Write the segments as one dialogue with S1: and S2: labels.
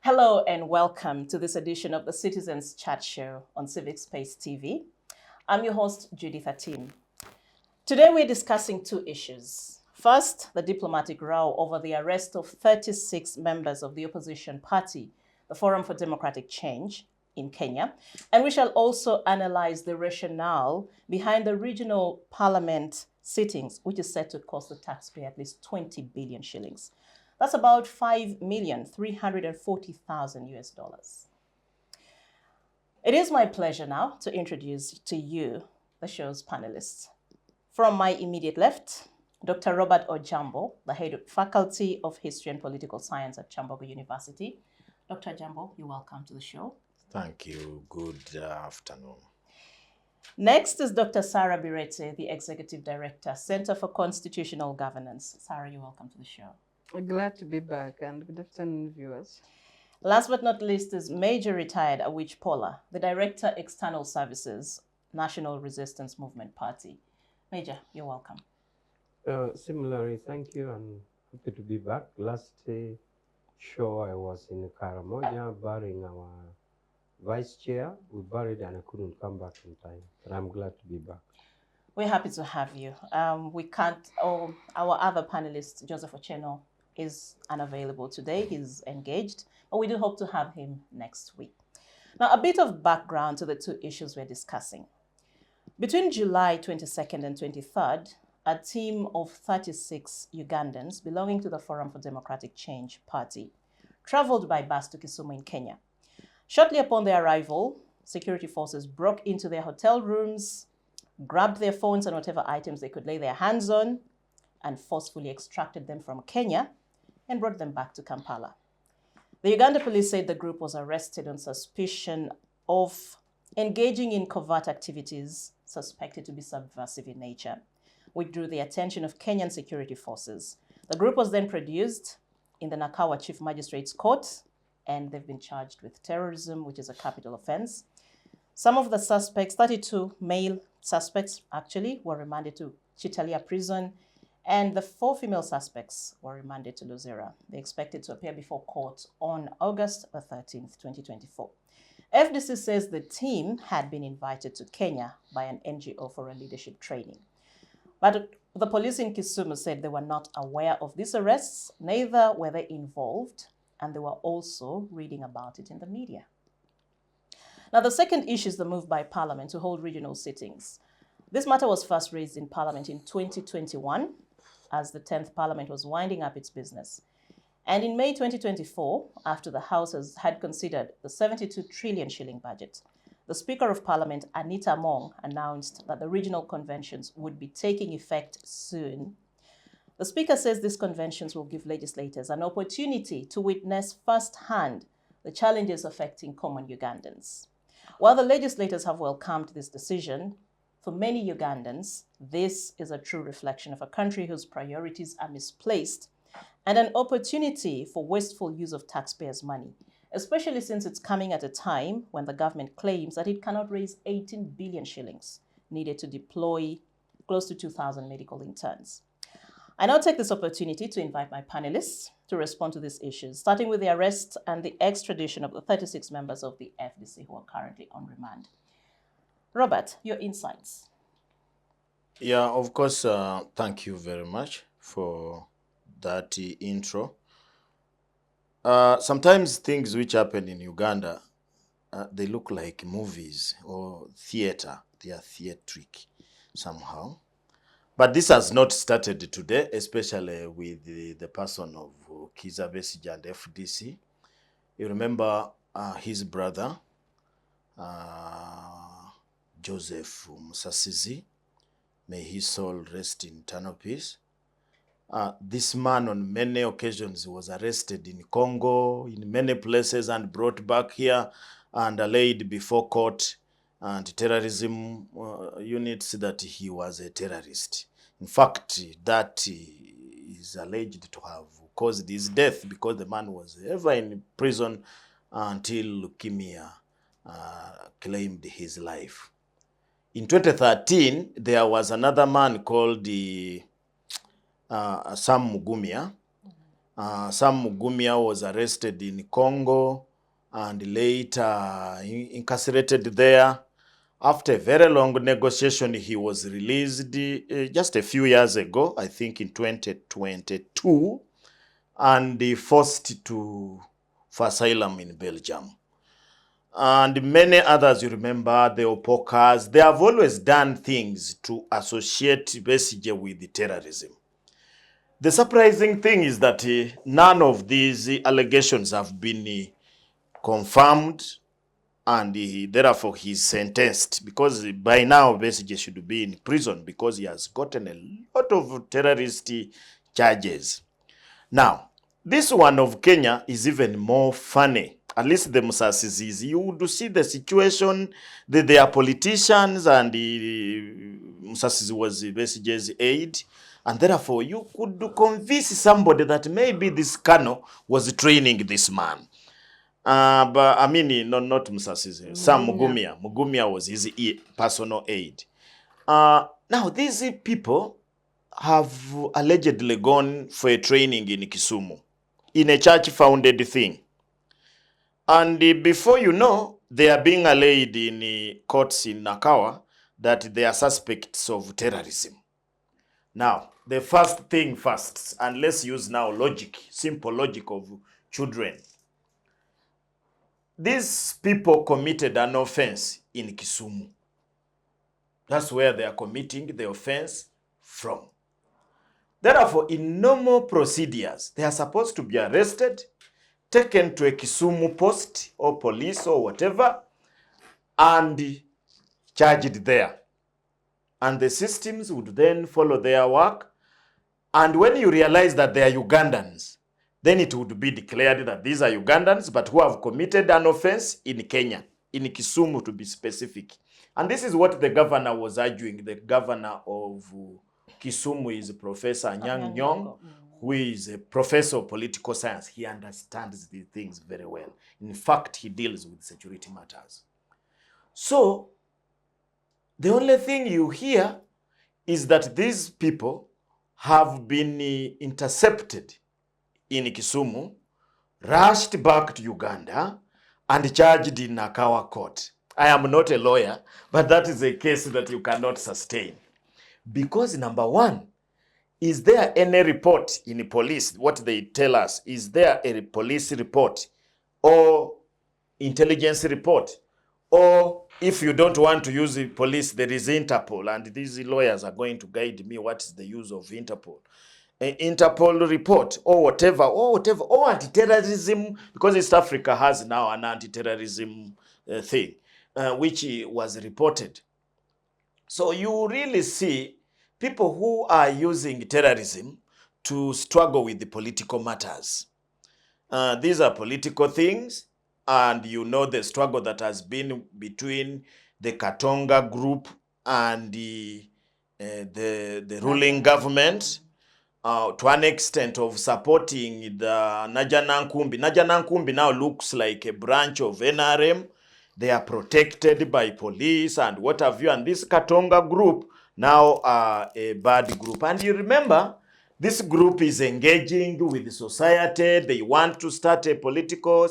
S1: Hello and welcome to this edition of the Citizens Chat Show on Civic Space TV. I'm your host, Judith Atim. Today we're discussing two issues. First, the diplomatic row over the arrest of 36 members of the opposition party, the Forum for Democratic Change in Kenya. And we shall also analyze the rationale behind the regional parliament sittings, which is set to cost the taxpayer at least 20 billion shillings. That's about $5,340,000 US. It is my pleasure now to introduce to you the show's panelists. From my immediate left, Dr. Robert Ojambo, the head of Faculty of History and Political Science at Kyambogo University. Dr. Ojambo, you're welcome to the show.
S2: Thank you. Good afternoon.
S1: Next is Dr. Sarah Bireete, the Executive Director, Center for Constitutional Governance. Sarah, you're welcome to the show.
S3: Glad to be back, and good afternoon, viewers.
S1: Last but not least is Major Retired Awich Pollar, the Director, External Services, National Resistance Movement Party. Major, you're welcome.
S4: Similarly, thank you, and happy to be back. Last show I was in Karamoja burying our vice chair. We buried and I couldn't come back in time, but I'm glad to be back.
S1: We're happy to have you. Our other panelist, Joseph Ocheno, is unavailable today. He's engaged, but we do hope to have him next week. Now, a bit of background to the two issues we're discussing. Between July 22nd and 23rd, a team of 36 Ugandans belonging to the Forum for Democratic Change party traveled by bus to Kisumu in Kenya. Shortly upon their arrival, security forces broke into their hotel rooms, grabbed their phones and whatever items they could lay their hands on, and forcefully extracted them from Kenya and brought them back to Kampala. The Uganda police said the group was arrested on suspicion of engaging in covert activities suspected to be subversive in nature, which drew the attention of Kenyan security forces. The group was then produced in the Nakawa Chief Magistrate's Court, and they've been charged with terrorism, which is a capital offense. Some of the suspects, 32 male suspects actually, were remanded to Chitalia prison, and the 4 female suspects were remanded to Luzera. They're expected to appear before court on August the 13th, 2024. FDC says the team had been invited to Kenya by an NGO for a leadership training. But the police in Kisumu said they were not aware of these arrests, neither were they involved, and they were also reading about it in the media. Now, the second issue is the move by Parliament to hold regional sittings. This matter was first raised in Parliament in 2021, as the 10th Parliament was winding up its business. And in May 2024, after the House had considered the 72 trillion shilling budget, the Speaker of Parliament, Anita Among, announced that the regional conventions would be taking effect soon. The Speaker says these conventions will give legislators an opportunity to witness firsthand the challenges affecting common Ugandans. While the legislators have welcomed this decision, for many Ugandans, this is a true reflection of a country whose priorities are misplaced and an opportunity for wasteful use of taxpayers' money, especially since it's coming at a time when the government claims that it cannot raise 18 billion shillings needed to deploy close to 2,000 medical interns. I now take this opportunity to invite my panelists to respond to these issues, starting with the arrest and the extradition of the 36 members of the FDC who are currently on remand. Robert, your insights.
S2: Yeah, of course, thank you very much for that intro. Sometimes things which happen in Uganda, they look like movies or theater. They are theatric somehow. But this has not started today, especially with the person of Kizza Besigye and FDC. You remember his brother, Joseph Musasizi, may his soul rest in eternal peace. This man on many occasions was arrested in Congo, in many places, and brought back here and laid before court and terrorism units that he was a terrorist. In fact, that is alleged to have caused his death because the man was ever in prison until leukemia claimed his life. In 2013, there was another man called Sam Mugumya. Sam Mugumia was arrested in Congo and later incarcerated there. After a very long negotiation, he was released just a few years ago, I think in 2022, and forced for asylum in Belgium. And many others, you remember, the Opokas, they have always done things to associate Besigye with terrorism. The surprising thing is that none of these allegations have been confirmed, and therefore he's sentenced, because by now Besigye should be in prison because he has gotten a lot of terrorist charges. Now, this one of Kenya is even more funny. At least the Musasisis, you would see the situation, they are politicians, and Musasisi was Besigye's aide, and therefore you could convince somebody that maybe this Kano was training this man. But I mean, not Musasisi, Sam Mugumia. Mugumia was his personal aide. Now, these people have allegedly gone for a training in Kisumu, in a church-founded thing. And before you know, they are being allayed in courts in Nakawa that they are suspects of terrorism. Now, the first thing first, and let's use now logic, simple logic of children. These people committed an offense in Kisumu. That's where they are committing the offense from. Therefore, in normal procedures, they are supposed to be arrested, taken to a Kisumu post or police or whatever, and charged there. And the systems would then follow their work. And when you realize that they are Ugandans, then it would be declared that these are Ugandans, but who have committed an offense in Kenya, in Kisumu to be specific. And this is what the governor was arguing. The governor of Kisumu is Professor Anyang' Nyong'o, who is a professor of political science. He understands these things very well. In fact, he deals with security matters. So, the only thing you hear is that these people have been intercepted in Kisumu, rushed back to Uganda, and charged in Nakawa court. I am not a lawyer, but that is a case that you cannot sustain. Because number one, is there any report in police, what they tell us, is there a police report or intelligence report? Or if you don't want to use the police, there is Interpol, and these lawyers are going to guide me what is the use of Interpol. An Interpol report or whatever, or anti-terrorism, because East Africa has now an anti-terrorism thing, which was reported. So you really see people who are using terrorism to struggle with the political matters. These are political things, and you know the struggle that has been between the Katonga group and the ruling government, to an extent of supporting the Najanankumbi. Najanankumbi now looks like a branch of NRM. They are protected by police and what have you. And this Katonga group now are a bad group. And you remember, this group is engaging with the society. They want to start a political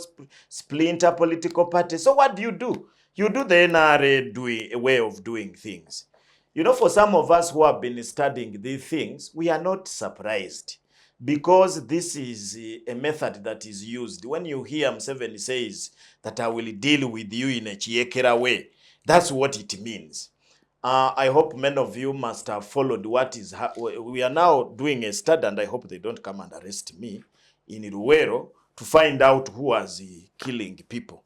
S2: splinter political party. So what do? You do the NRA way of doing things. You know, for some of us who have been studying these things, we are not surprised, because this is a method that is used. When you hear Museveni says that I will deal with you in a Chiekera way, that's what it means. I hope many of you must have followed what is we are now doing a study, and I hope they don't come and arrest me in Ruwero to find out who was killing people.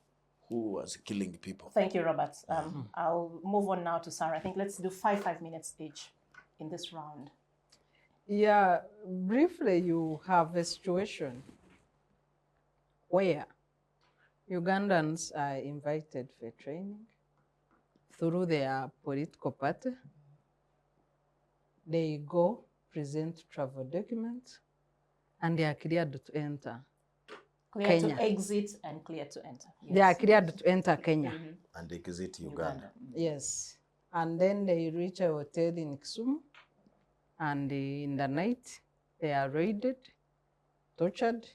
S1: Thank you, Robert. I'll move on now to Sarah. I think let's do 5 minutes each in this round.
S3: Yeah, briefly, you have a situation where Ugandans are invited for training through their political party. They go, present travel documents, and they are cleared to enter
S1: Clear
S3: Kenya.
S1: to exit and clear to enter. Yes.
S3: They are cleared to enter Kenya.
S2: And exit Uganda.
S3: Yes. And then they reach a hotel in Kisumu, and in the night they are raided, tortured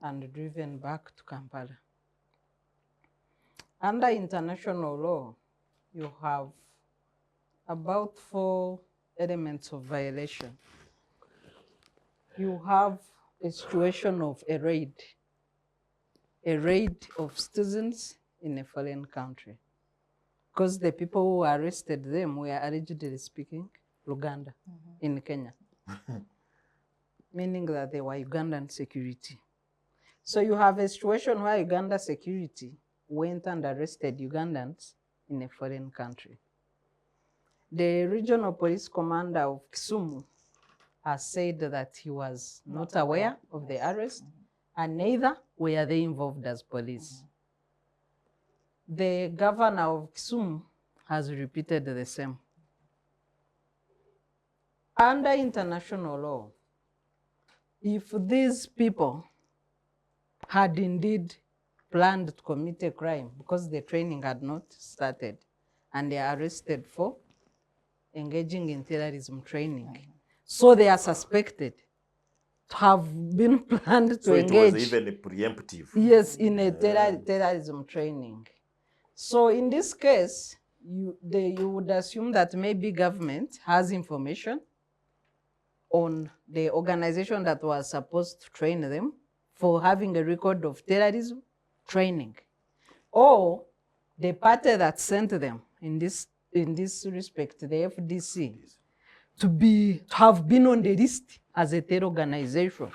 S3: and driven back to Kampala. Under international law, you have about 4 elements of violation. You have a situation of a raid of citizens in a foreign country, because the people who arrested them were allegedly speaking Luganda in Kenya, meaning that they were Ugandan security. So you have a situation where Uganda security went and arrested Ugandans in a foreign country. The regional police commander of Kisumu has said that he was not aware of the arrest, and neither were they involved as police. The governor of Kisumu has repeated the same. Under international law, if these people had indeed planned to commit a crime because the training had not started and they are arrested for engaging in terrorism training, so they are suspected to have been planned to
S2: So
S3: engage.
S2: it was even a preemptive.
S3: Yes, in a terrorism training. So in this case, you would assume that maybe government has information on the organization that was supposed to train them for having a record of terrorism training, or the party that sent them in this respect, the FDC, to have been on the list as a terror organization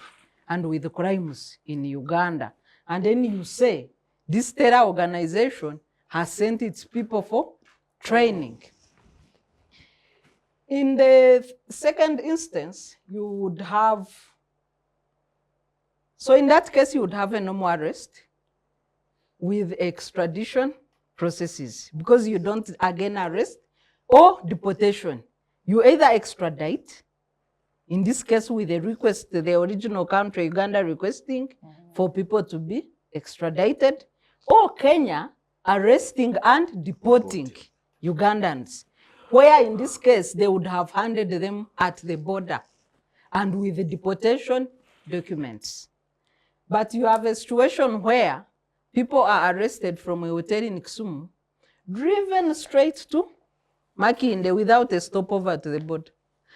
S3: and with crimes in Uganda. And then you say this terror organization has sent its people for training. In the second instance, you would have, so in that case, you would have a normal arrest with extradition processes, because you don't again arrest or deportation. You either extradite, in this case with a request, the original country, Uganda, requesting for people to be extradited, or Kenya arresting and deporting Ugandans, where in this case they would have handed them at the border and with the deportation documents. But you have a situation where people are arrested from a hotel in Kisumu, driven straight to Makinde without a stopover to the border,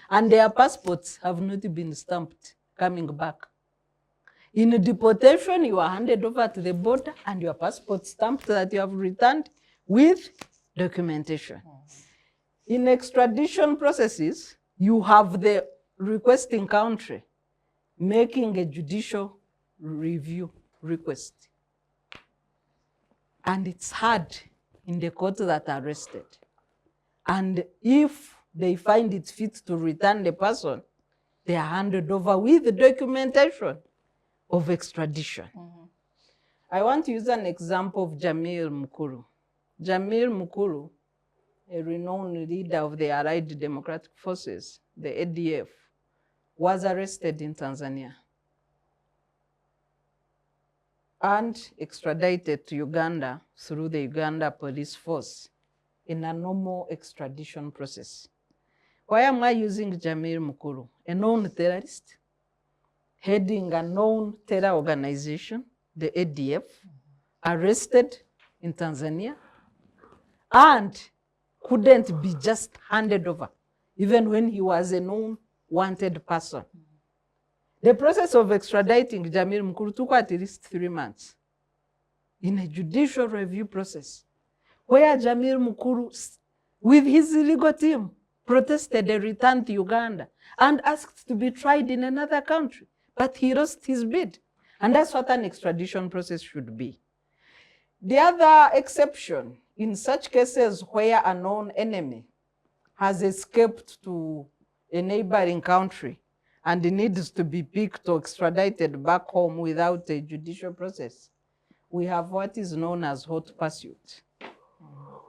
S3: and their passports have not been stamped coming back. In deportation, you are handed over to the border and your passport stamped that you have returned with documentation. In extradition processes, you have the requesting country making a judicial review request. And it's heard in the court that arrested. And if they find it fit to return the person, they are handed over with the documentation of extradition. I want to use an example of Jamil Mukulu. Jamil Mukulu, a renowned leader of the Allied Democratic Forces, the ADF, was arrested in Tanzania and extradited to Uganda through the Uganda police force in a normal extradition process. Why am I using Jamil Mukulu, a known terrorist, heading a known terror organization, the ADF, arrested in Tanzania, and couldn't be just handed over, even when he was a known wanted person. The process of extraditing Jamil Mukulu took at least 3 months in a judicial review process, where Jamil Mukulu, with his legal team, protested a return to Uganda and asked to be tried in another country, but he lost his bid. And that's what an extradition process should be. The other exception, in such cases where a known enemy has escaped to a neighboring country and needs to be picked or extradited back home without a judicial process, we have what is known as hot pursuit,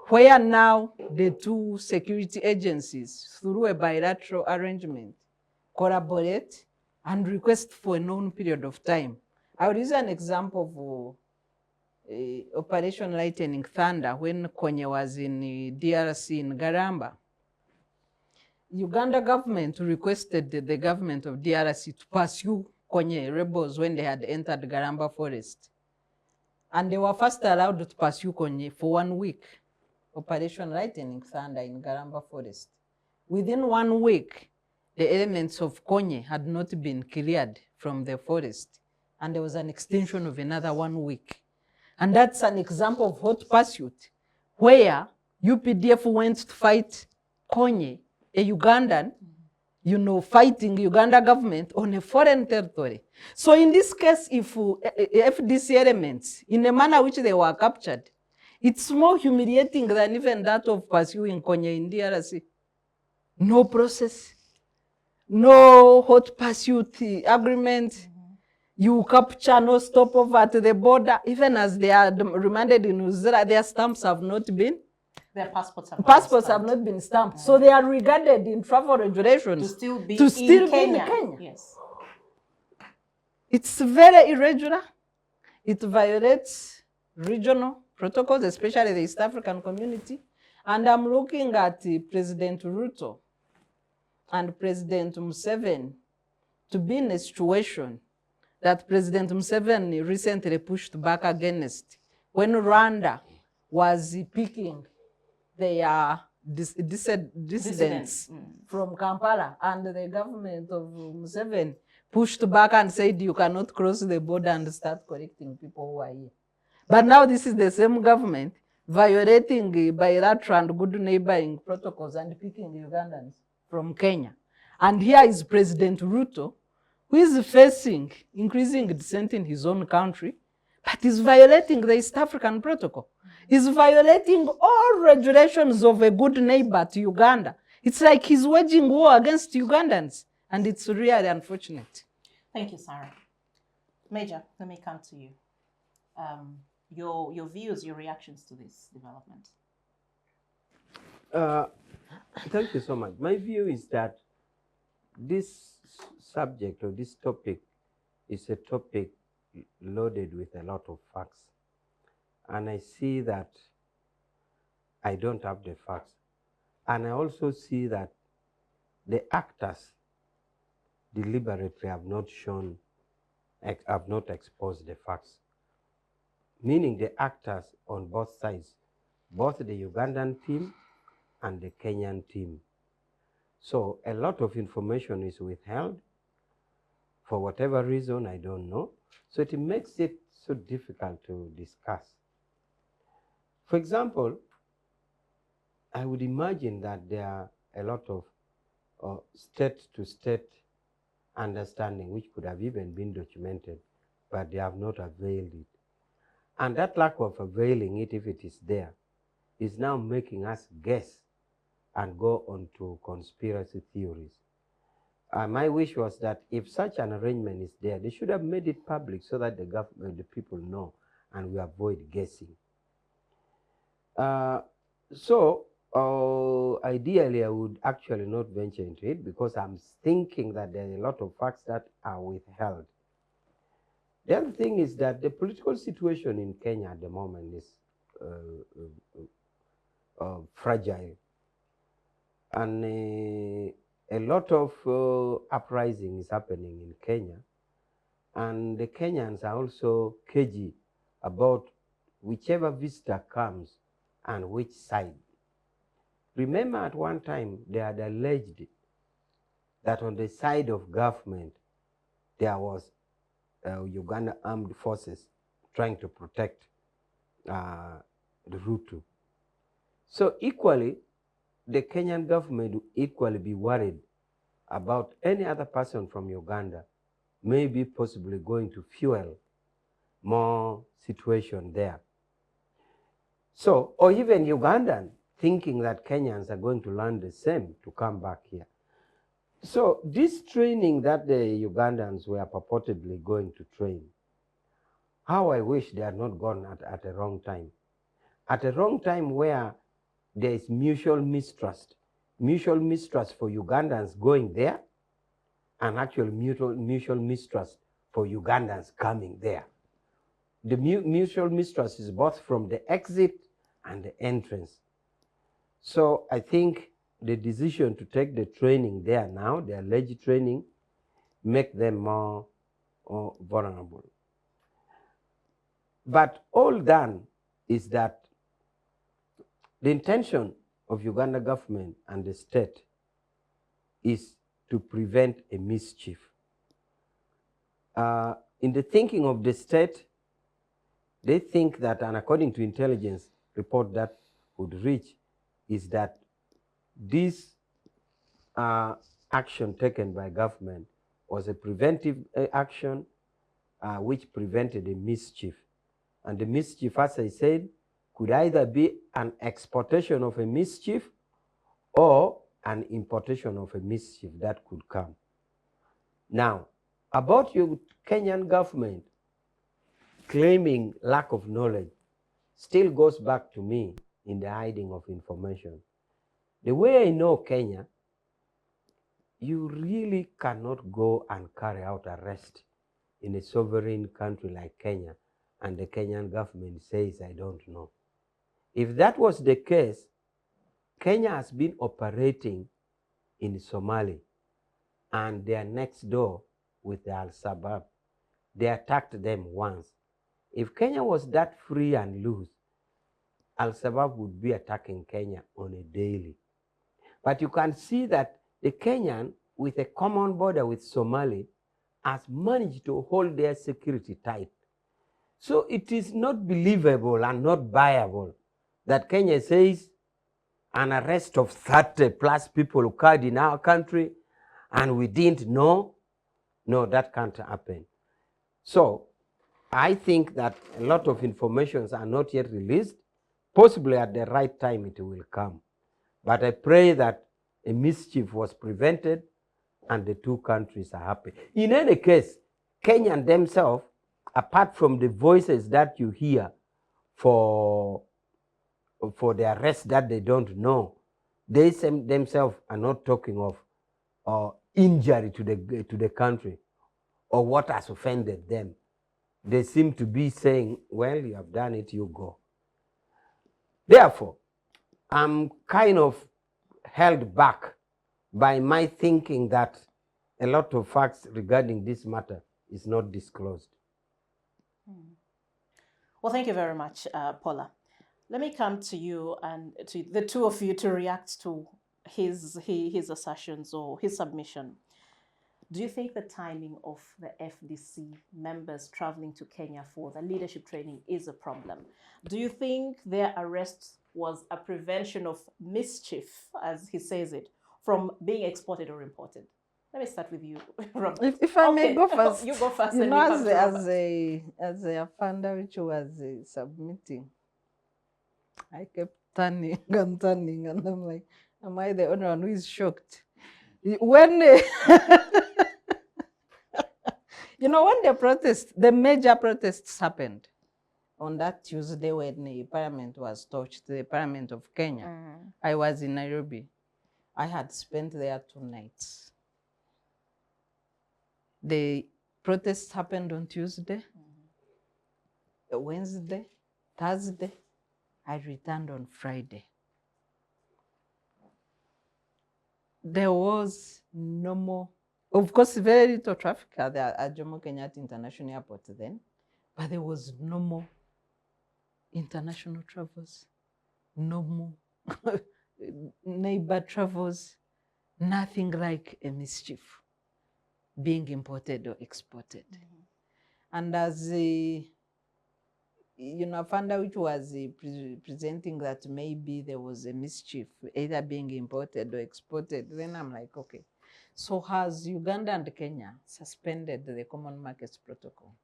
S3: where now the two security agencies, through a bilateral arrangement, collaborate and request for a known period of time. I will use an example of Operation Lightning Thunder when Konye was in DRC in Garamba. Uganda government requested the government of DRC to pursue Konye rebels when they had entered Garamba forest. And they were first allowed to pursue Konye for 1 week. Operation Lightning Thunder in Garamba forest. Within 1 week, the elements of Konye had not been cleared from the forest. And there was an extension of another 1 week. And that's an example of hot pursuit, where UPDF went to fight Konye, a Ugandan, fighting Uganda government on a foreign territory. So in this case, if FDC elements, in a manner which they were captured, it's more humiliating than even that of pursuing Konye in DRC. No process, no hot pursuit agreement. You capture, no stopover at the border. Even as they are remanded in Uzera, their stamps have not been.
S1: Their passports
S3: have not been stamped. So they are regarded in travel regulations
S1: to still be
S3: in
S1: Kenya.
S3: Kenya.
S1: Yes.
S3: It's very irregular. It violates regional protocols, especially the East African community. And I'm looking at President Ruto and President Museveni to be in a situation that President Museveni recently pushed back against when Rwanda was picking their dissidents from Kampala, and the government of Museveni pushed back and said you cannot cross the border and start collecting people who are here. But now this is the same government violating bilateral and good neighboring protocols and picking Ugandans from Kenya. And here is President Ruto, who is facing increasing dissent in his own country, but is violating the East African protocol. He's violating all regulations of a good neighbor to Uganda. It's like he's waging war against Ugandans, and it's really unfortunate.
S1: Thank you, Sarah. Major, let me come to you. Your views, your reactions to this development.
S4: Thank you so much. My view is that this subject or this topic is a topic loaded with a lot of facts. And I see that I don't have the facts. And I also see that the actors deliberately have not exposed the facts. Meaning the actors on both sides, both the Ugandan team and the Kenyan team. So a lot of information is withheld for whatever reason, I don't know. So it makes it so difficult to discuss. For example, I would imagine that there are a lot of state-to-state understanding which could have even been documented, but they have not availed it. And that lack of availing it, if it is there, is now making us guess and go on to conspiracy theories. My wish was that if such an arrangement is there, they should have made it public so that the government, the people know, and we avoid guessing. Ideally, I would actually not venture into it because I'm thinking that there are a lot of facts that are withheld. The other thing is that the political situation in Kenya at the moment is fragile. And a lot of uprising is happening in Kenya. And the Kenyans are also cagey about whichever visitor comes and which side. Remember at one time they had alleged that on the side of government there was Uganda armed forces trying to protect the Ruto. So equally, the Kenyan government would equally be worried about any other person from Uganda maybe possibly going to fuel more situation there. So, or even Ugandan thinking that Kenyans are going to learn the same to come back here. So this training that the Ugandans were purportedly going to train, how I wish they had not gone at a wrong time. At a wrong time where there is mutual mistrust for Ugandans going there, and actually mutual mistrust for Ugandans coming there. The mutual mistrust is both from the exit and the entrance. So I think the decision to take the training there now, the alleged training, make them more or vulnerable. But all done is that the intention of Uganda government and the state is to prevent a mischief. In the thinking of the state, they think that, and according to intelligence report that would reach, is that this action taken by government was a preventive action which prevented a mischief. And the mischief, as I said, could either be an exportation of a mischief or an importation of a mischief that could come. Now, about your Kenyan government claiming lack of knowledge still goes back to me in the hiding of information. The way I know Kenya, you really cannot go and carry out arrest in a sovereign country like Kenya and the Kenyan government says, I don't know. If that was the case, Kenya has been operating in Somali and they are next door with the Al-Shabaab. They attacked them once. If Kenya was that free and loose, Al-Shabaab would be attacking Kenya on a daily. But you can see that the Kenyan, with a common border with Somali, has managed to hold their security tight. So it is not believable and not viable that Kenya says an arrest of 30 plus people occurred in our country and we didn't know. No, that can't happen. So I think that a lot of informations are not yet released. Possibly at the right time it will come. But I pray that a mischief was prevented and the two countries are happy. In any case, Kenyan themselves, apart from the voices that you hear for the arrest that they don't know, they themselves are not talking of injury to the country or what has offended them. They seem to be saying, well, you have done it, you go. Therefore, I'm kind of held back by my thinking that a lot of facts regarding this matter is not disclosed.
S1: Well, thank you very much, Pollar. Let me come to you and to the two of you to react to his assertions or his submission. Do you think the timing of the FDC members traveling to Kenya for the leadership training is a problem? Do you think their arrest was a prevention of mischief, as he says it, from being exported or imported? Let me start with you, Robert.
S3: If I may go first.
S1: You go first.
S3: You
S1: and
S3: know,
S1: we come to Robert.
S3: as a funder which was submitting, I kept turning and turning, and I'm like, am I the only one who is shocked? When you know, when the major protests happened on that Tuesday when the parliament was torched, the parliament of Kenya, I was in Nairobi. I had spent there 2 nights. The protests happened on Tuesday, Wednesday, Thursday. I returned on Friday. There was no more, of course, very little traffic at the Jomo Kenyatta International Airport then, but there was no more international travels, no more neighbor travels, nothing like a mischief being imported or exported. And as you know, Fanda, which was presenting that maybe there was a mischief either being imported or exported, then I'm like, okay. So has Uganda and Kenya suspended the Common Markets Protocol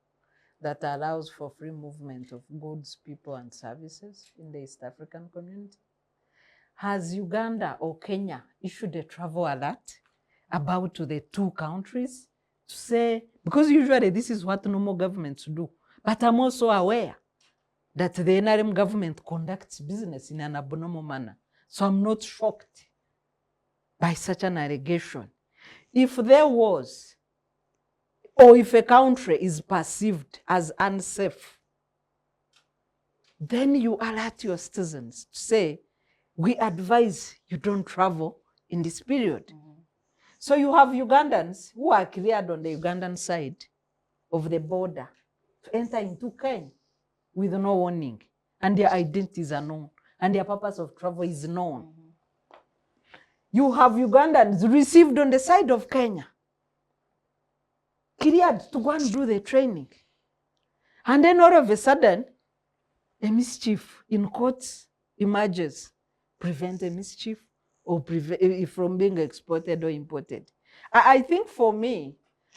S3: that allows for free movement of goods, people, and services in the East African community? Has Uganda or Kenya issued a travel alert about the two countries to say, because usually this is what normal governments do, but I'm also aware that the NRM government conducts business in an abnormal manner. So I'm not shocked by such an allegation. If there was, or if a country is perceived as unsafe, then you alert your citizens to say, we advise you don't travel in this period. So you have Ugandans who are cleared on the Ugandan side of the border to enter into Kenya with no warning, and their identities are known, and their purpose of travel is known. You have Ugandans received on the side of Kenya, cleared to go and do the training. And then all of a sudden, a mischief in courts emerges, prevent a mischief or from being exported or imported. I think for me,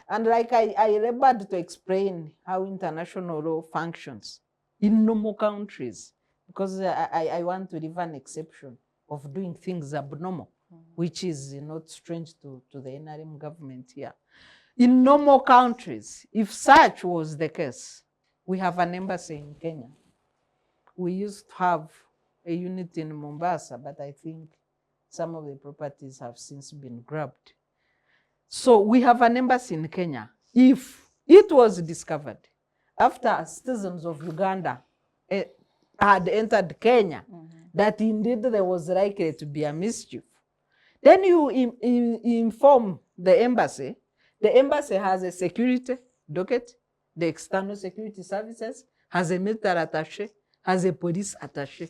S3: and like I labored to explain how international law functions in normal countries, because I want to leave an exception of doing things abnormal, which is not strange to the NRM government here. In normal countries, if such was the case, we have an embassy in Kenya. We used to have a unit in Mombasa, but I think some of the properties have since been grabbed. So we have an embassy in Kenya. If it was discovered after citizens of Uganda had entered Kenya, that indeed there was likely to be a mischief, then you inform the embassy. The embassy has a security docket, the external security services, has a military attaché, has a police attaché.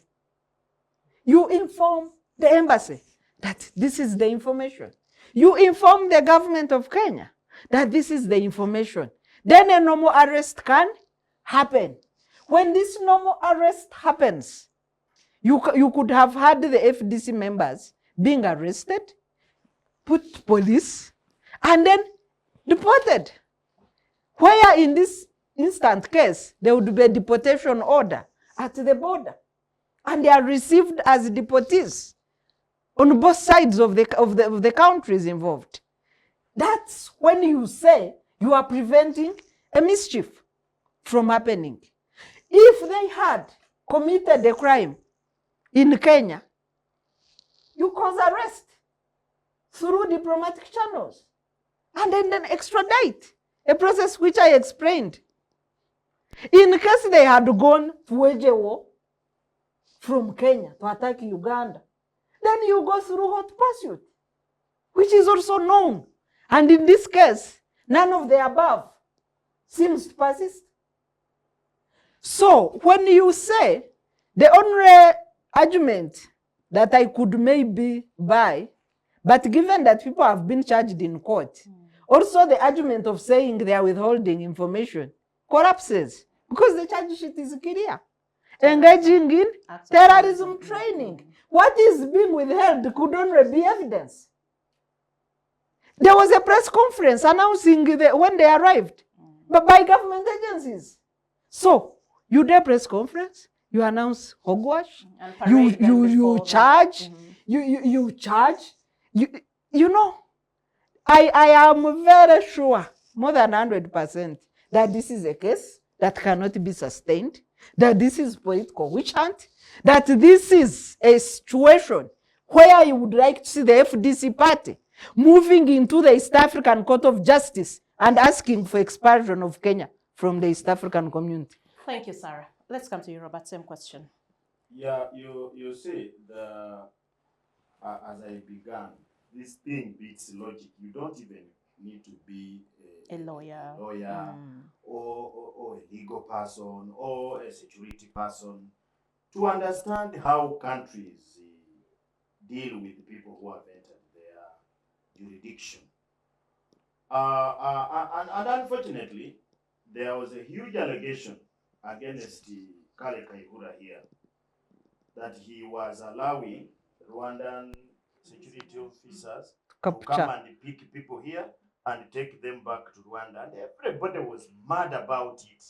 S3: You inform the embassy that this is the information. You inform the government of Kenya that this is the information. Then a normal arrest can happen. When this normal arrest happens, you could have had the FDC members being arrested, put police, and then deported. Where in this instant case, there would be a deportation order at the border. And they are received as deportees on both sides of the countries involved. That's when you say you are preventing a mischief from happening. If they had committed a crime in Kenya, you cause arrest through diplomatic channels and then extradite, a process which I explained. In case they had gone to wage a war from Kenya to attack Uganda, then you go through hot pursuit, which is also known. And in this case, none of the above seems to persist. So when you say the only argument that I could maybe buy, but given that people have been charged in court, also the argument of saying they are withholding information collapses because the charge sheet is clear. Engaging in terrorism training. What is being withheld could only be evidence. There was a press conference announcing when they arrived, but by government agencies. So you do a press conference, you announce hogwash, you charge, you charge. You know, I am very sure, more than 100%, that this is a case that cannot be sustained, that this is political witch hunt, that this is a situation where you would like to see the FDC party moving into the East African Court of Justice and asking for expulsion of Kenya from the East African community.
S1: Thank you, Sarah. Let's come to you, Robert. Same question.
S2: Yeah, you see, as I began, this thing beats logic. You don't even need to be
S1: A lawyer.
S2: or a legal person or a security person to understand how countries deal with people who have entered their jurisdiction. And unfortunately, there was a huge allegation against Kale Kaihura here that he was allowing Rwandan security officers to come and pick people here and take them back to Rwanda. And everybody was mad about it,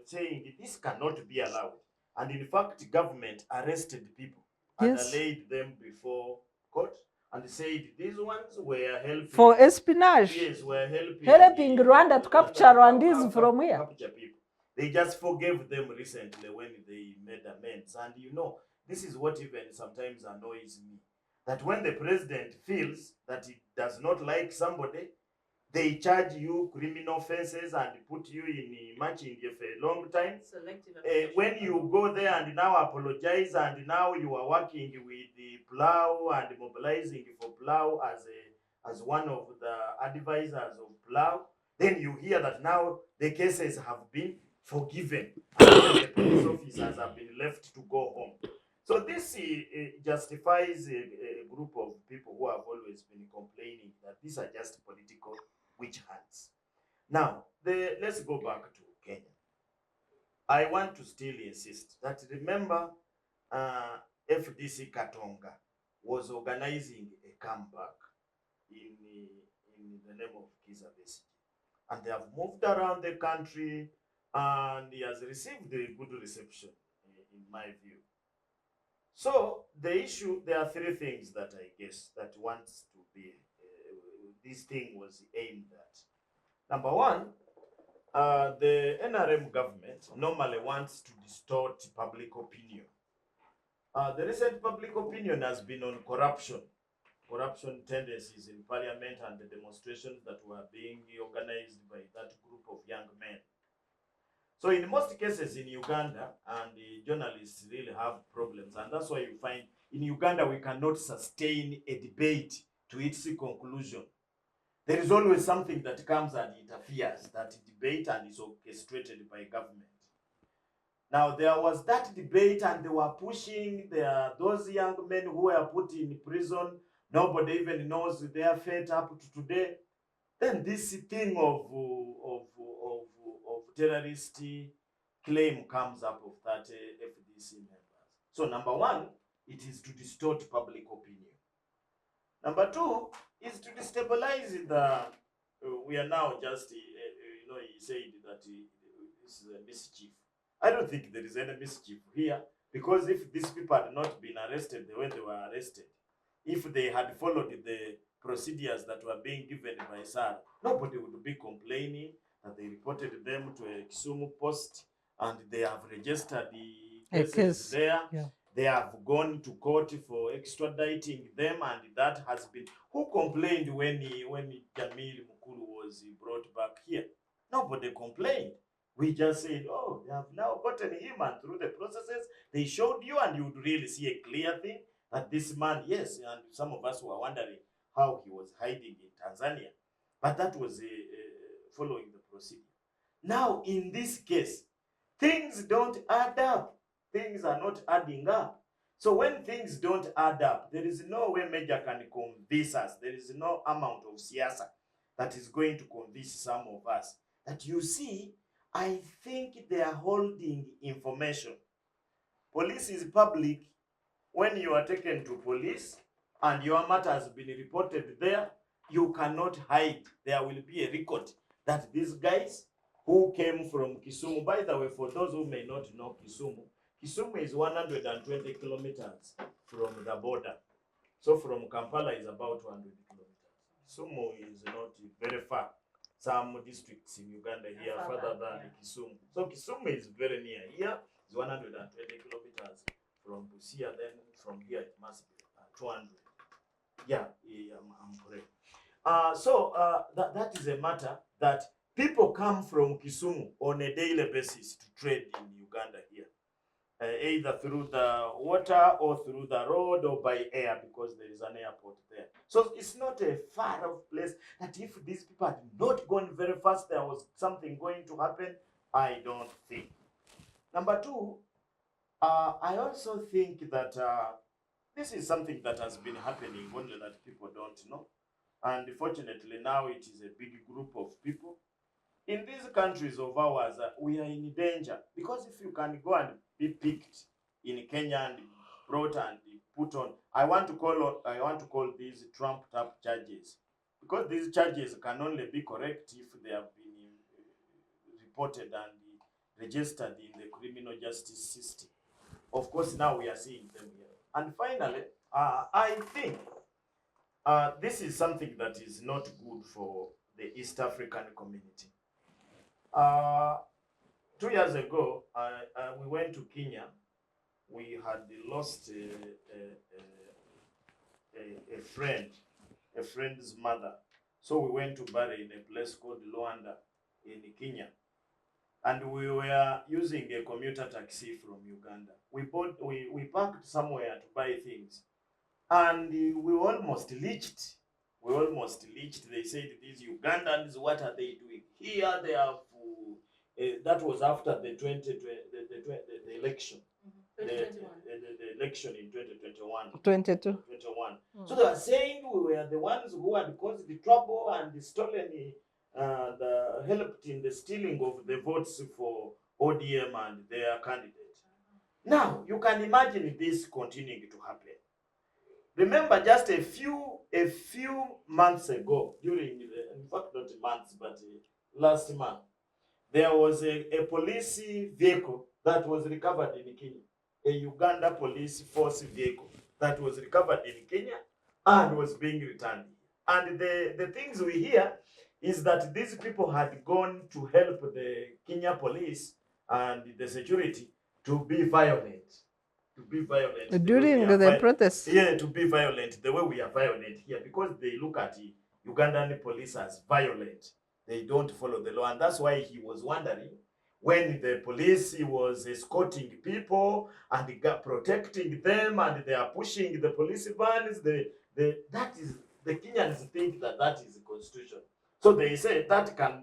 S2: saying this cannot be allowed. And in fact, government arrested people and laid them before court and said these ones were helping.
S3: For espionage.
S2: Yes, were
S3: helping Rwanda to capture Rwandese from here.
S2: Capture people. They just forgave them recently when they made amends. And you know, this is what even sometimes annoys me. That when the president feels that he does not like somebody, they charge you criminal offenses and put you in matching for a long time. When you go there and now apologize and now you are working with the Plow and mobilizing for Plow as one of the advisors of Plow, Then you hear that now the cases have been forgiven and the police officers have been left to go home. So this justifies a group of people who have always been complaining that these are just political witch hunts. Now, let's go back to Kenya. I want to still insist that remember FDC Katonga was organizing a comeback in the name of Kizza Besigye. And they have moved around the country and he has received a good reception, in my view. So the issue, there are three things that I guess that wants to be, this thing was aimed at. Number one, the NRM government normally wants to distort public opinion. The recent public opinion has been on corruption tendencies in parliament and the demonstrations that were being organized by that group of young men. So in most cases in Uganda, and the journalists really have problems, and that's why you find in Uganda we cannot sustain a debate to its conclusion. There is always something that comes and interferes that debate and is orchestrated by government. Now there was that debate and they were pushing those young men who were put in prison. Nobody even knows their fate up to today. Then this thing of terrorist claim comes up of that FDC members. So number one, it is to distort public opinion. Number two is to destabilize the. We are now just, he said that this is a mischief. I don't think there is any mischief here, because if these people had not been arrested the way they were arrested, if they had followed the procedures that were being given by SAR, nobody would be complaining that they reported them to a Kisumu post and they have registered the cases there.
S3: Yeah.
S2: They have gone to court for extraditing them, and that has been. Who complained when Jamil Mukulu was brought back here? Nobody complained. We just said, oh, they have now gotten him, and through the processes, they showed you, and you would really see a clear thing that this man, yes, and some of us were wondering how he was hiding in Tanzania. But that was following the procedure. Now, in this case, things don't add up. Things are not adding up. So when things don't add up, there is no way Major can convince us. There is no amount of siasa that is going to convince some of us that, you see, I think they are holding information. Police is public. When you are taken to police and your matter has been reported there, you cannot hide. There will be a record that these guys who came from Kisumu, by the way, for those who may not know Kisumu, Kisumu is 120 kilometers from the border. So from Kampala is about 200 kilometers. Kisumu is not very far. Some districts in Uganda here are further than Kisumu. So Kisumu is very near. Here is 120 kilometers from Busia. Then from here it must be 200. Yeah, I'm correct. That is a matter that people come from Kisumu on a daily basis to trade in Uganda here. Either through the water or through the road or by air, because there is an airport there. So it's not a far off place that if these people had not gone very fast, there was something going to happen. I don't think. Number two, I also think that this is something that has been happening, only that people don't know. And fortunately now it is a big group of people. In these countries of ours, we are in danger, because if you can go and be picked in Kenya and brought and put on, I want to call these trumped up charges, because these charges can only be correct if they have been reported and registered in the criminal justice system. Of course, now we are seeing them here. And finally, I think this is something that is not good for the East African community. 2 years ago, we went to Kenya. We had lost a friend's mother. So we went to bury in a place called Luanda in Kenya. And we were using a commuter taxi from Uganda. We parked somewhere to buy things. And we almost leached. They said, these Ugandans, what are they doing here they have, that was after the the election. The election in 2021.
S3: 22.
S2: 21. So they were saying we were the ones who had caused the trouble and stolen, helped in the stealing of the votes for ODM and their candidate. Now, you can imagine this continuing to happen. Remember, just a few months ago, during in fact not months, but last month, there was a police vehicle that was recovered in Kenya, a Uganda police force vehicle that was recovered in Kenya and was being returned. And the things we hear is that these people had gone to help the Kenya police and the security to be violent.
S3: During the protests?
S2: Yeah, to be violent, the way we are violent here, because they look at the Ugandan police as violent. They don't follow the law. And that's why he was wondering, when the police was escorting people and protecting them and they are pushing the police vans, that is, the Kenyans think that is the constitution. So they say that can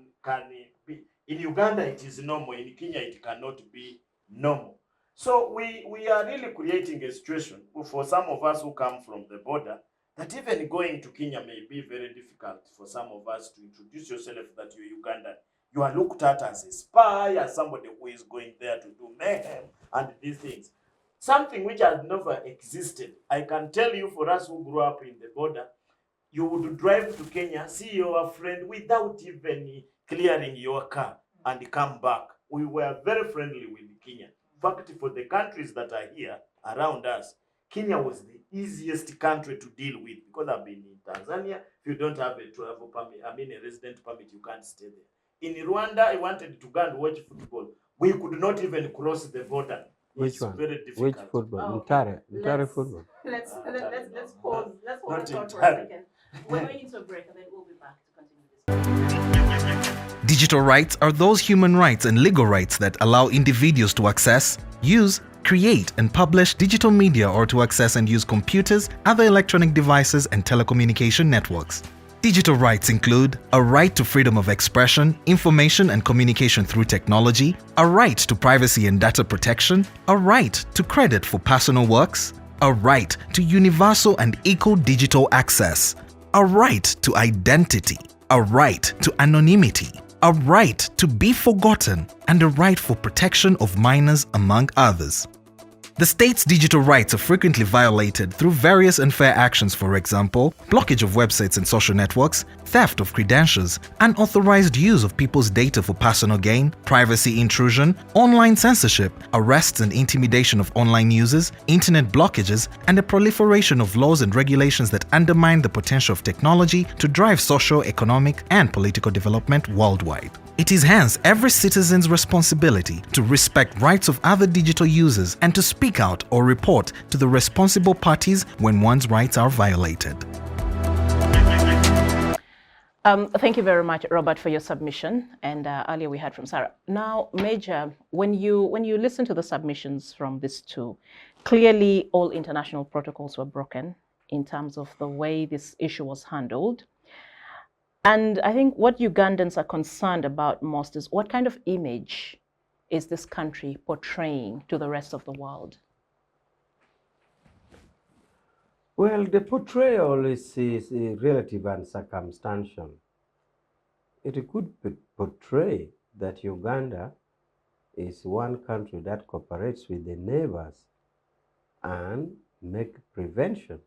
S2: be, in Uganda it is normal, in Kenya it cannot be normal. So we are really creating a situation for some of us who come from the border, that even going to Kenya may be very difficult for some of us to introduce yourself that you're Ugandan. You are looked at as a spy, as somebody who is going there to do mayhem and these things. Something which has never existed. I can tell you, for us who grew up in the border, you would drive to Kenya, see your friend without even clearing your car and come back. We were very friendly with Kenya. In fact, for the countries that are here around us, Kenya was the easiest country to deal with, because I've been in Tanzania. If you don't have a travel permit, a resident permit, you can't stay there. In Rwanda, I wanted to go and watch football. We could not even cross the border.
S4: Which one?
S2: Very difficult.
S4: Which football?
S1: Oh,
S4: Ntare football.
S1: Let's pause. Let's hold
S2: Not
S1: the thought for a
S2: entirely.
S1: second. We're going into a break and then we'll be back to continue this.
S5: Digital rights are those human rights and legal rights that allow individuals to access, use, create and publish digital media, or to access and use computers, other electronic devices and telecommunication networks. Digital rights include a right to freedom of expression, information and communication through technology, a right to privacy and data protection, a right to credit for personal works, a right to universal and equal digital access, a right to identity, a right to anonymity, a right to be forgotten, and a right for protection of minors, among others. The state's digital rights are frequently violated through various unfair actions, for example, blockage of websites and social networks, theft of credentials, unauthorized use of people's data for personal gain, privacy intrusion, online censorship, arrests and intimidation of online users, internet blockages, and the proliferation of laws and regulations that undermine the potential of technology to drive social, economic, and political development worldwide. It is hence every citizen's responsibility to respect rights of other digital users and to speak out or report to the responsible parties when one's rights are violated.
S1: Thank you very much, Robert, for your submission. And earlier we heard from Sarah. Now, Major, when you listen to the submissions from these two, clearly all international protocols were broken in terms of the way this issue was handled. And I think what Ugandans are concerned about most is what kind of image is this country portraying to the rest of the world?
S4: Well, the portrayal is relative and circumstantial. It could portray that Uganda is one country that cooperates with the neighbors and make prevention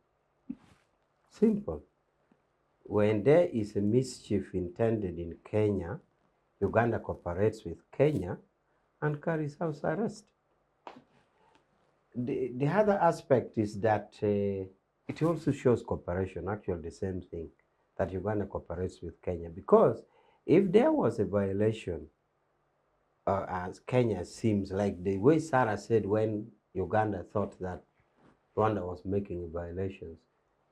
S4: simple. When there is a mischief intended in Kenya, Uganda cooperates with Kenya and carries out arrest. The other aspect is that it also shows cooperation, actually the same thing, that Uganda cooperates with Kenya. Because if there was a violation, as Kenya seems like the way Sarah said when Uganda thought that Rwanda was making violations,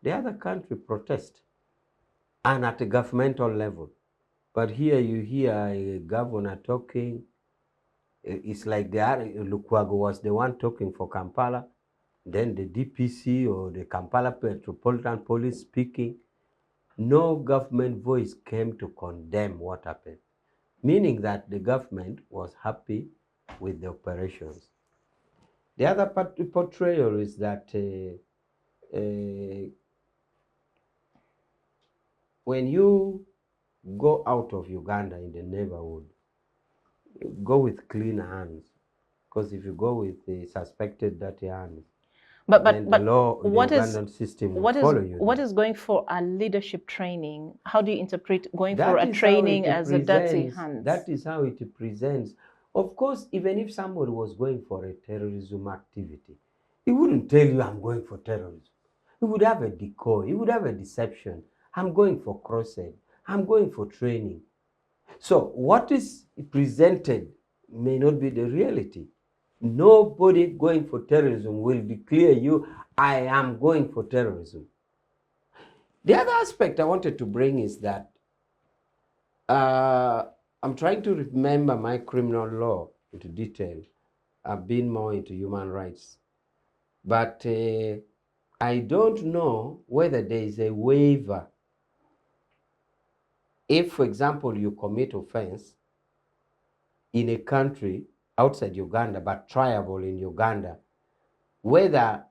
S4: the other country protest, and at a governmental level. But here you hear a governor talking. It's like Lukwago was the one talking for Kampala, then the DPC or the Kampala Metropolitan Police speaking. No government voice came to condemn what happened. meaning that the government was happy with the operations. The other portrayal is that when you go out of Uganda in the neighborhood, go with clean hands, because if you go with the suspected dirty hands, then the law, the Ugandan system will follow you.
S1: What is going for a leadership training? How do you interpret going
S4: That
S1: for a
S4: is how
S1: training
S4: it
S1: as a dirty
S4: presents.
S1: hands?
S4: That is how it presents. Of course, even if somebody was going for a terrorism activity, he wouldn't tell you, I'm going for terrorism. He would have a decoy. He would have a deception. I'm going for crusade. I'm going for training. So what is presented may not be the reality. Nobody going for terrorism will declare you, I am going for terrorism. The other aspect I wanted to bring is that I'm trying to remember my criminal law into detail. I've been more into human rights. But I don't know whether there is a waiver. If, for example, you commit offense in a country outside Uganda, but triable in Uganda, whether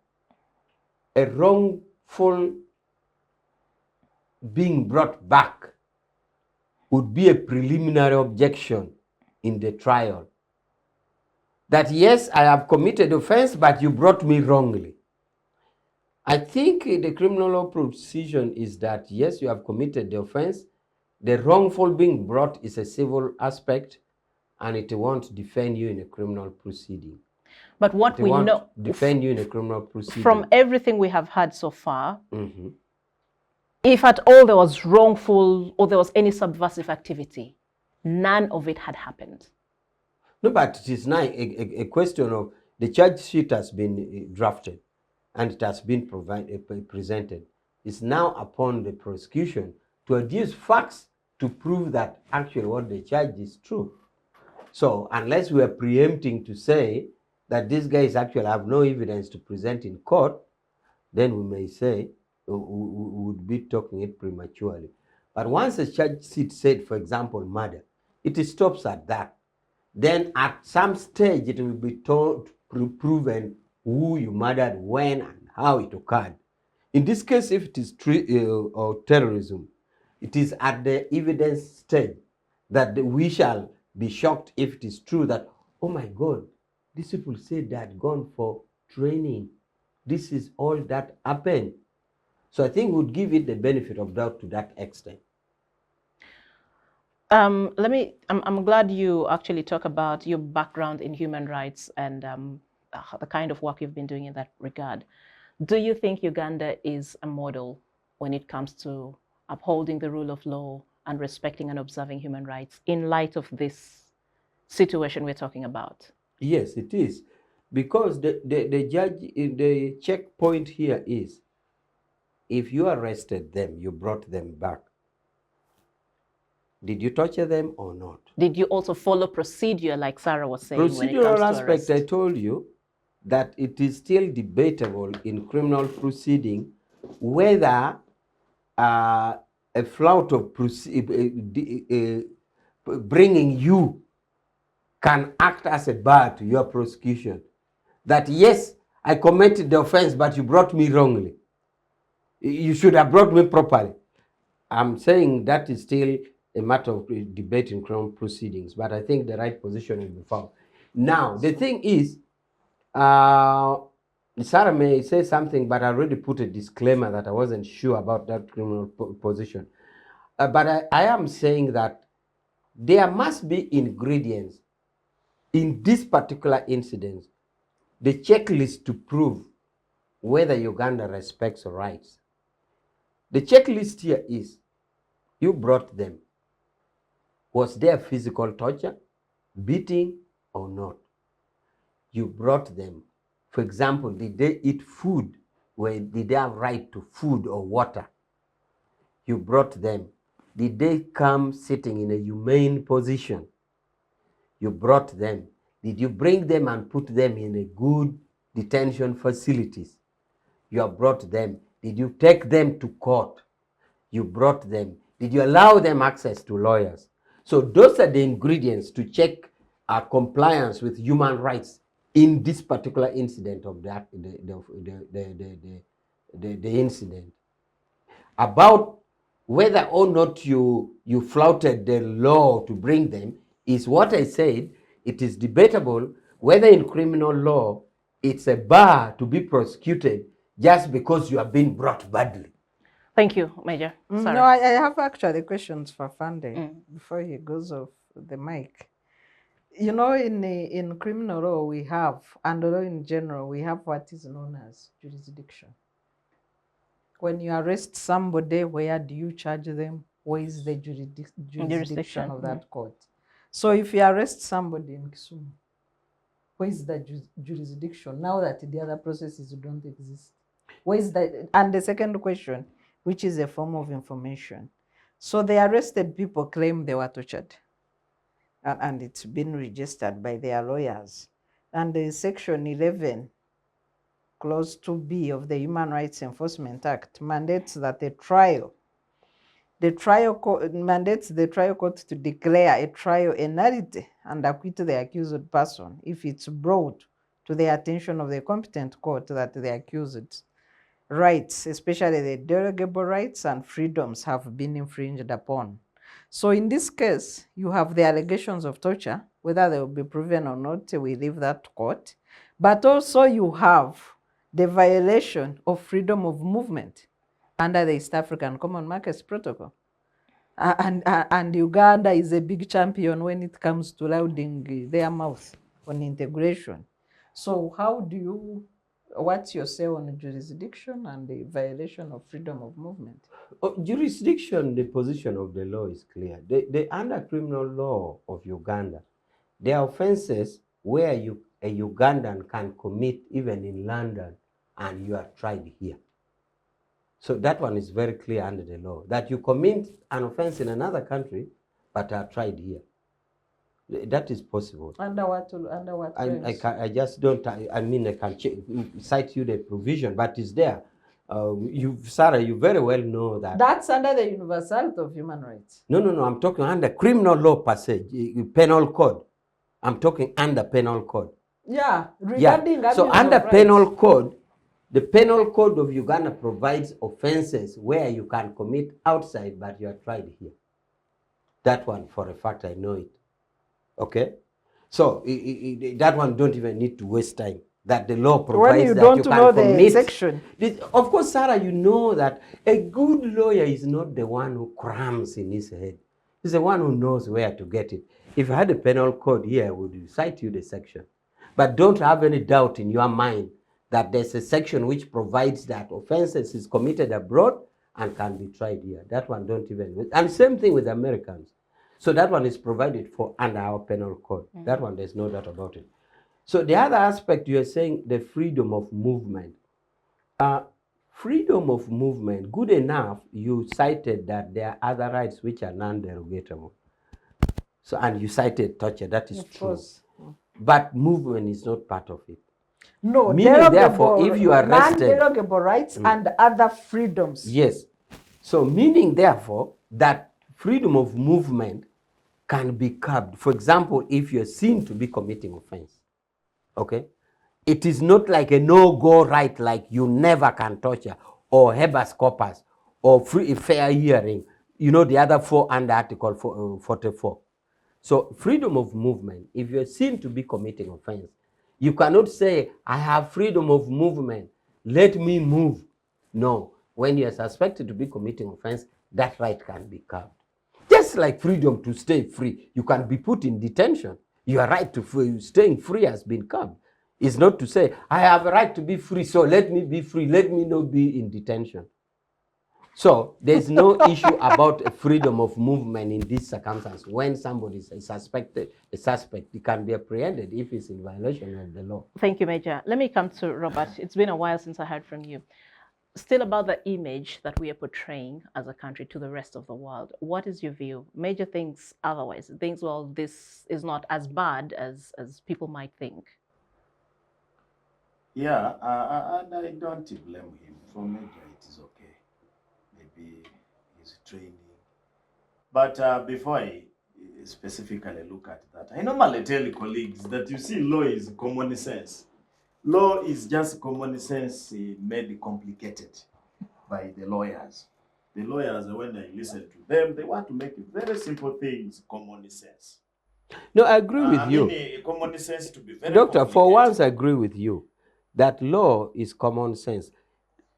S4: a wrongful being brought back would be a preliminary objection in the trial. That yes, I have committed offense, but you brought me wrongly. I think the criminal law precision is that yes, you have committed the offense. The wrongful being brought is a civil aspect, and it won't defend you in a criminal proceeding.
S1: But what we know,
S4: defend you in a criminal proceeding.
S1: From everything we have heard so far, if at all there was wrongful or there was any subversive activity, none of it had happened.
S4: No, but it is now a question of the charge sheet has been drafted and it has been presented. It's now upon the prosecution to adduce facts to prove that actually what they charge is true. So unless we are preempting to say that these guys actually have no evidence to present in court, then we may say we would be talking it prematurely. But once a charge sheet said, for example, murder, it stops at that. Then at some stage it will be proven who you murdered, when, and how it occurred. In this case, if it is or terrorism, it is at the evidence stage that we shall be shocked if it is true that, oh my God, these people said they had gone for training. This is all that happened. So I think we would give it the benefit of doubt to that extent.
S1: I'm glad you actually talk about your background in human rights and the kind of work you've been doing in that regard. Do you think Uganda is a model when it comes to upholding the rule of law and respecting and observing human rights in light of this situation we're talking about?
S4: Yes, it is. Because the judge, the checkpoint here is, if you arrested them, you brought them back, did you torture them or not?
S1: Did you also follow procedure like Sarah was saying when it comes
S4: Procedural
S1: to
S4: aspect,
S1: arrest?
S4: I told you that it is still debatable in criminal proceeding whether a flout of bringing you can act as a bar to your prosecution. That yes, I committed the offense, but you brought me wrongly. You should have brought me properly. I'm saying that is still a matter of debate in criminal proceedings, but I think the right position will be found. Now, the thing is, Sarah may say something, but I already put a disclaimer that I wasn't sure about that criminal position. But I am saying that there must be ingredients in this particular incident, the checklist to prove whether Uganda respects rights. The checklist here is, you brought them. Was there physical torture, beating, or not? You brought them. For example, did they eat food? Did they have right to food or water? You brought them. Did they come sitting in a humane position? You brought them. Did you bring them and put them in a good detention facilities? You have brought them. Did you take them to court? You brought them. Did you allow them access to lawyers? So those are the ingredients to check our compliance with human rights in this particular incident of the incident. About whether or not you flouted the law to bring them is what I said. It is debatable whether in criminal law it's a bar to be prosecuted just because you have been brought badly.
S1: Thank you, Major. Sorry.
S3: No, I have actually questions for Fande before he goes off the mic. You know, in criminal law we have, and law in general, we have what is known as jurisdiction. When you arrest somebody, where do you charge them? Where is the jurisdiction of that court? So if you arrest somebody in Kisumu, where is the jurisdiction now that the other processes don't exist? Where is that? And the second question, which is a form of information. So the arrested people claim they were tortured, and it's been registered by their lawyers. And the Section 11, Clause 2B of the Human Rights Enforcement Act mandates that mandates the trial court to declare a trial a nullity and acquit the accused person if it's brought to the attention of the competent court that the accused rights, especially the derogable rights and freedoms, have been infringed upon. So in this case, you have the allegations of torture, whether they will be proven or not, we leave that to court. But also you have the violation of freedom of movement under the East African Common Markets Protocol. And Uganda is a big champion when it comes to louding their mouth on integration. So how do you, what's your say on jurisdiction and the violation of freedom of movement?
S4: Jurisdiction, the position of the law is clear. Under criminal law of Uganda, there are offenses where a Ugandan can commit even in London and you are tried here. So that one is very clear under the law, that you commit an offense in another country but are tried here. That is possible.
S3: Under what
S4: I just don't, I mean, I can cite you the provision, but it's there. Sarah, you very well know that.
S3: That's under the universality of human rights.
S4: No, I'm talking under criminal law per se, penal code. I'm talking under penal code.
S3: Yeah, regarding
S4: So under penal code, the penal code of Uganda provides offenses where you can commit outside, but you are tried here. That one, for a fact, I know it. Okay? So that one don't even need to waste time. That the law provides that you can commit.
S3: Section.
S4: Of course, Sarah, you know that a good lawyer is not the one who crams in his head. He's the one who knows where to get it. If I had a penal code here, I would cite you the section. But don't have any doubt in your mind that there's a section which provides that offenses is committed abroad and can be tried here. That one don't even, and same thing with Americans. So that one is provided for under our penal code. That one, there's no doubt about it. So the other aspect, you're saying the freedom of movement. Freedom of movement, good enough, you cited that there are other rights which are non-derogatable. So, and you cited torture, that is true. But movement is not part of it.
S3: No,
S4: meaning therefore, if you are arrested,
S3: non-derogable rights and other freedoms.
S4: Yes. So meaning therefore that freedom of movement can be curbed. For example, if you're seen to be committing offense, okay? It is not like a no-go right, like you never can torture, or habeas corpus, or fair hearing, you know, the other four under Article 44. So freedom of movement, if you're seen to be committing offense, you cannot say, I have freedom of movement, let me move. No, when you are suspected to be committing offense, that right can be curbed. Just like freedom to stay free, you can be put in detention. Your right to staying free has been curbed. It's not to say, I have a right to be free, so let me be free, let me not be in detention. So there's no issue about freedom of movement in this circumstance. When somebody is a suspect, it can be apprehended if it's in violation of the law.
S1: Thank you, Major. Let me come to Robert. It's been a while since I heard from you. Still about the image that we are portraying as a country to the rest of the world. What is your view? Major thinks otherwise. Thinks, well, this is not as bad as people might think.
S2: Yeah, and I don't blame him. For Major, it is okay. Maybe he's training. But before I specifically look at that. I normally tell colleagues that you see law is common sense. Law is just common sense made complicated by the lawyers. The lawyers, when I listen to them, they want to make very simple things common sense.
S4: No, I agree with you.
S2: Common sense to be very
S4: Doctor, for once I
S2: complicated.
S4: agree with you that law is common sense.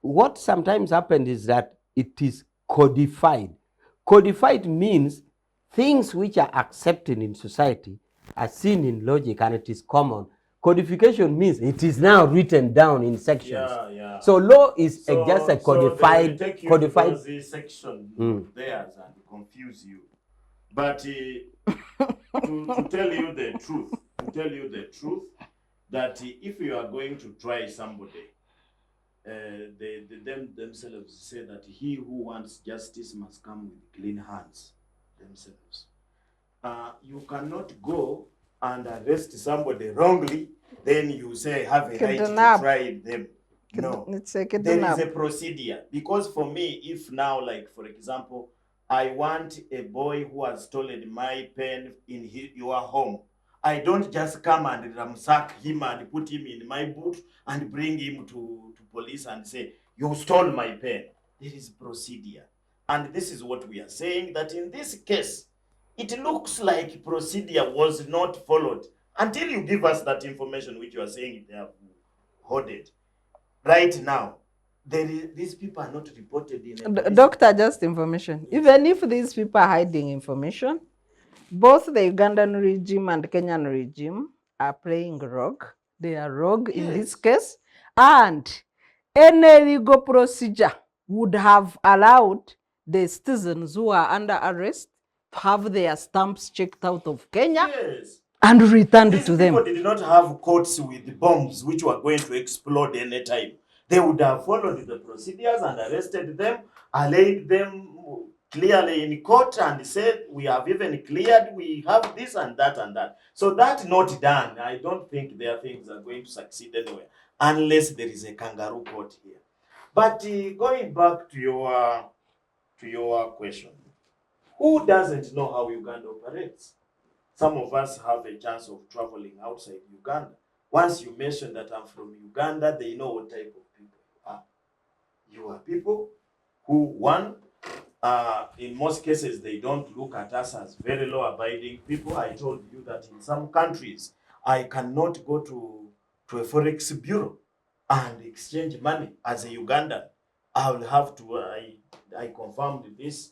S4: What sometimes happens is that it is codified. Codified means things which are accepted in society are seen in logic and it is common. Codification means it is now written down in sections.
S2: Yeah, yeah.
S4: So law is just a codified.
S2: So they will take you
S4: codified.
S2: to those section of theirs and confuse you. But to tell you the truth, that if you are going to try somebody, they themselves say that he who wants justice must come with clean hands themselves. You cannot go and arrest somebody wrongly, then you say have a right to
S3: Kidnap.
S2: try them. No,
S3: It's a
S2: there
S3: kidnap.
S2: is a procedure. Because for me, if now, like for example, I want a boy who has stolen my pen in your home, I don't just come and ransack him and put him in my boot and bring him to police and say, you stole my pen. There is procedure. And this is what we are saying, that in this case, it looks like procedure was not followed until you give us that information which you are saying they have hoarded. Right now, these people are not reported in a police.
S3: Doctor, just information. Yes. Even if these people are hiding information, both the Ugandan regime and Kenyan regime are playing rogue. They are rogue in this case. And any legal procedure would have allowed the citizens who are under arrest to have their stamps checked out of Kenya and returned to them.
S2: These people did not have courts with bombs which were going to explode any time. They would have followed the procedures and arrested them, allayed them clearly in court and said, we have even cleared, we have this and that and that. So that not done, I don't think their things are going to succeed anywhere, unless there is a kangaroo court here. But going back to your question, who doesn't know how Uganda operates? Some of us have a chance of traveling outside Uganda. Once you mention that I'm from Uganda, they know what type of people you are. You are people who, one, in most cases, they don't look at us as very law-abiding people. I told you that in some countries, I cannot go to a forex bureau and exchange money as a Ugandan. I will have to, I confirmed this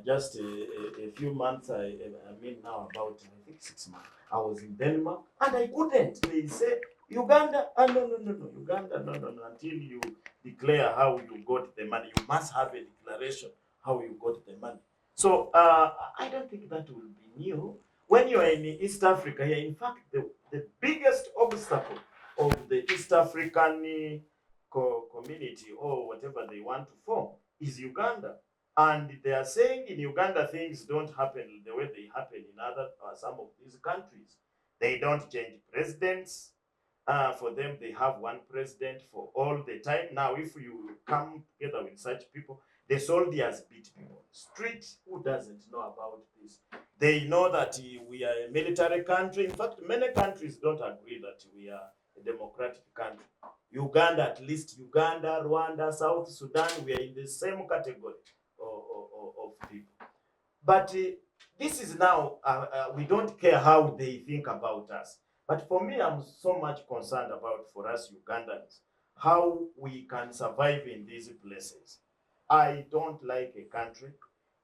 S2: just a few months, I mean now about, I think 6 months. I was in Denmark and I couldn't. They said, Uganda, no, Uganda, no, until you declare how you got the money. You must have a declaration how you got the money. So I don't think that will be new. When you are in East Africa here, in fact, the biggest obstacle of the East African community or whatever they want to form is Uganda. And they are saying in Uganda things don't happen the way they happen in other some of these countries. They don't change presidents. For them, they have one president for all the time. Now, if you come together with such people, the soldiers beat people on the street. Who doesn't know about this? They know that we are a military country. In fact, many countries don't agree that we are a democratic country. Uganda, at least Uganda, Rwanda, South Sudan, we are in the same category of people. But this is now, we don't care how they think about us. But for me, I'm so much concerned about, for us Ugandans, how we can survive in these places. I don't like a country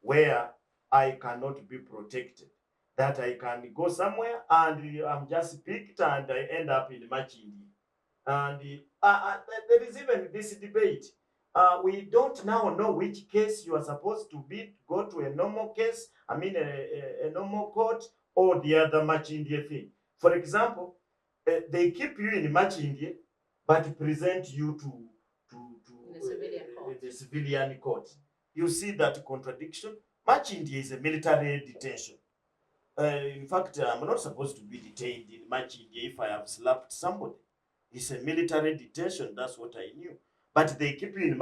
S2: where I cannot be protected, that I can go somewhere and I'm just picked and I end up in Machindi. And there is even this debate. We don't now know which case you are supposed to go to a normal case, I mean a normal court, or the other Machindi thing. For example, they keep you in Machindi, but present you to the civilian court. You see that contradiction? Machindi is a military detention. In fact, I'm not supposed to be detained in Machindi if I have slapped somebody. It's a military detention. That's what I knew. But they keep you in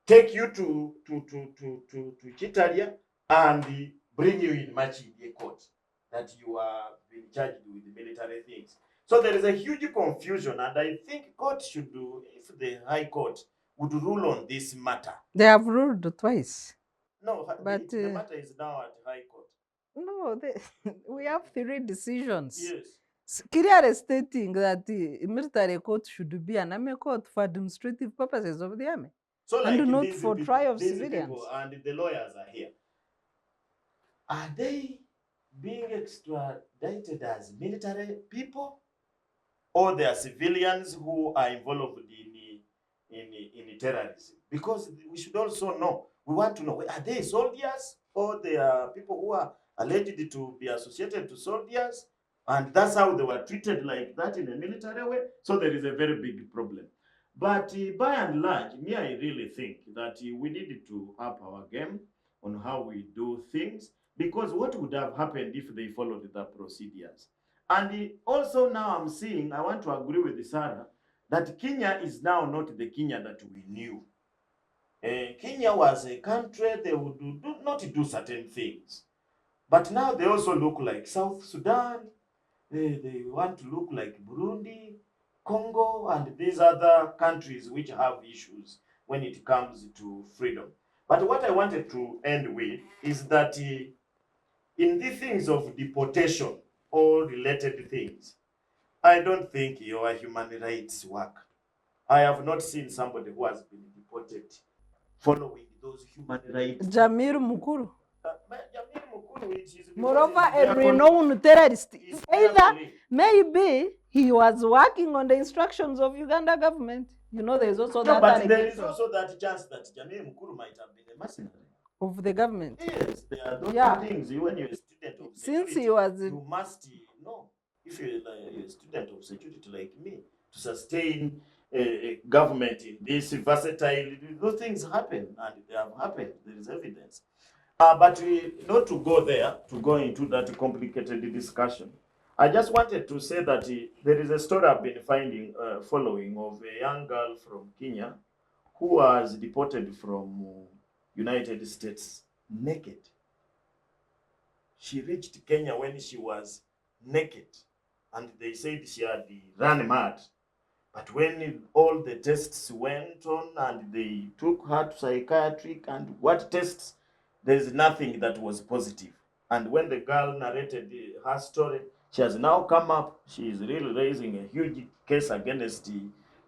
S2: take you to Chitaria and bring you in Machidie court that you are being charged with military things. So there is a huge confusion, and I think court should do, if the High Court would rule on this matter.
S3: They have ruled twice.
S2: No,
S3: But,
S2: the matter is now at High Court.
S3: No, we have 3 decisions.
S2: Yes.
S3: Clearly stating that the military court should be an army court for administrative purposes of the army.
S2: So
S3: And
S2: like
S3: not
S2: these
S3: for
S2: people,
S3: trial of
S2: these
S3: civilians.
S2: people and the lawyers are here. Are they being extradited as military people, or they are civilians who are involved in terrorism? Because we should also know. We want to know, are they soldiers, or they are people who are alleged to be associated to soldiers, and that's how they were treated like that in a military way? So there is a very big problem. But by and large, me, I really think that we needed to up our game on how we do things, because what would have happened if they followed the procedures? And also now I'm seeing, I want to agree with Sarah, that Kenya is now not the Kenya that we knew. Kenya was a country, they would not do certain things. But now they also look like South Sudan, they want to look like Burundi, Congo, and these other countries which have issues when it comes to freedom. But what I wanted to end with is that in the things of deportation or related things, I don't think your human rights work. I have not seen somebody who has been deported following those human rights.
S3: Jamir Mukuru.
S2: Jamir Mukuru, which is
S3: Moreover, a renowned terrorist. Either maybe he was working on the instructions of Uganda government. You know, there's also that.
S2: But there is also that chance that Jamir Mukuru might have been a mercenary
S3: of the government.
S2: Yes, there are those things. When you're a student of security,
S3: since he was,
S2: you must know. If you're a student of security like me, to sustain a government in this versatile, those things happen, and they have happened. There is evidence. But not to go there, to go into that complicated discussion. I just wanted to say that there is a story I've been following of a young girl from Kenya who was deported from United States naked. She reached Kenya when she was naked, and they said she had run mad. But when all the tests went on and they took her to psychiatric and what tests, there's nothing that was positive. And when the girl narrated her story, she has now come up. She is really raising a huge case against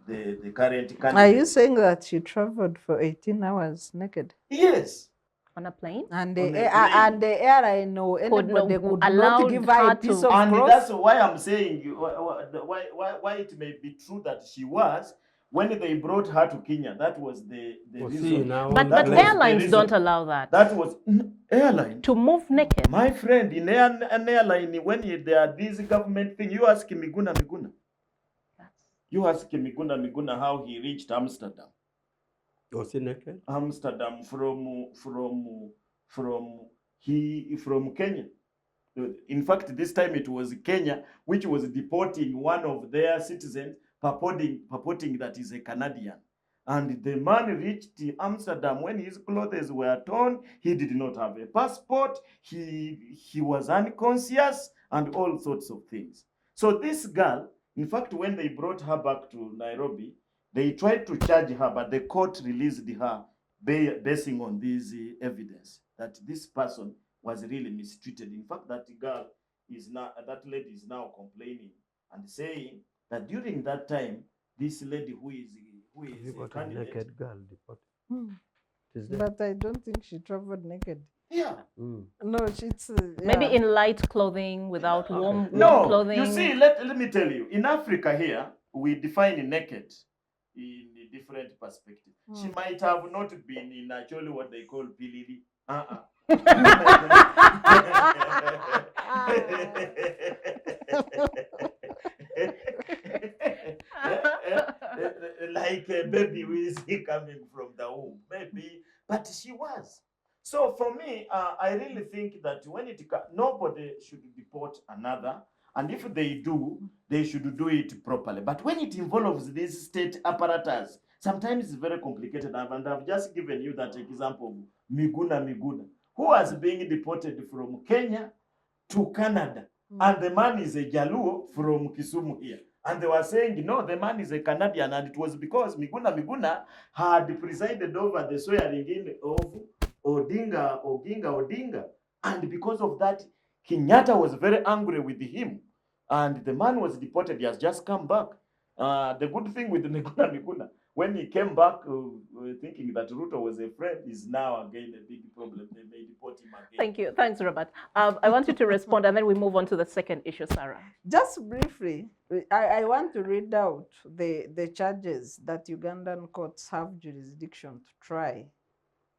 S2: the current candidate.
S3: Are you saying that she traveled for 18 hours naked?
S2: Yes.
S1: On a plane?
S3: And the airline or anybody could not give her a piece of
S2: and
S3: cloth?
S2: That's why I'm saying why it may be true that she was. When they brought her to Kenya, that was the reason.
S1: But airlines don't allow that.
S2: That was airline.
S1: To move naked.
S2: My friend, in an airline, when there are these government things, you ask Miguna. You ask Miguna how he reached Amsterdam.
S4: Was he naked?
S2: Amsterdam from Kenya. In fact, this time it was Kenya which was deporting one of their citizens, purporting that is a Canadian. And the man reached Amsterdam when his clothes were torn. He did not have a passport. He was unconscious and all sorts of things. So this girl, in fact, when they brought her back to Nairobi, they tried to charge her, but the court released her basing on this evidence that this person was really mistreated. In fact, that lady is now complaining and saying that during that time, this lady who is a candidate,
S4: naked girl deported.
S3: But I don't think she traveled naked.
S2: Yeah.
S3: No, it's
S1: maybe in light clothing, without warm clothing.
S2: You see, let me tell you, in Africa here, we define naked in a different perspective. She might have not been in actually what they call pilili. Like a baby who is coming from the womb, maybe, but she was. So for me, I really think that when nobody should deport another, and if they do, they should do it properly. But when it involves these state apparatus Sometimes it's very complicated, and I've just given you that example of Miguna, who was being deported from Kenya to Canada, and the man is a Jaluo from Kisumu here. And they were saying, no, the man is a Canadian, and it was because Miguna had presided over the swearing in of Odinga, and because of that, Kenyatta was very angry with him, and the man was deported. He has just come back. The good thing with Miguna, when he came back thinking that Ruto was a friend, is now again a big problem. They may deport him again.
S1: Thank you. Thanks, Robert. I want you to respond, and then we move on to the second issue, Sarah.
S3: Just briefly, I want to read out the charges that Ugandan courts have jurisdiction to try,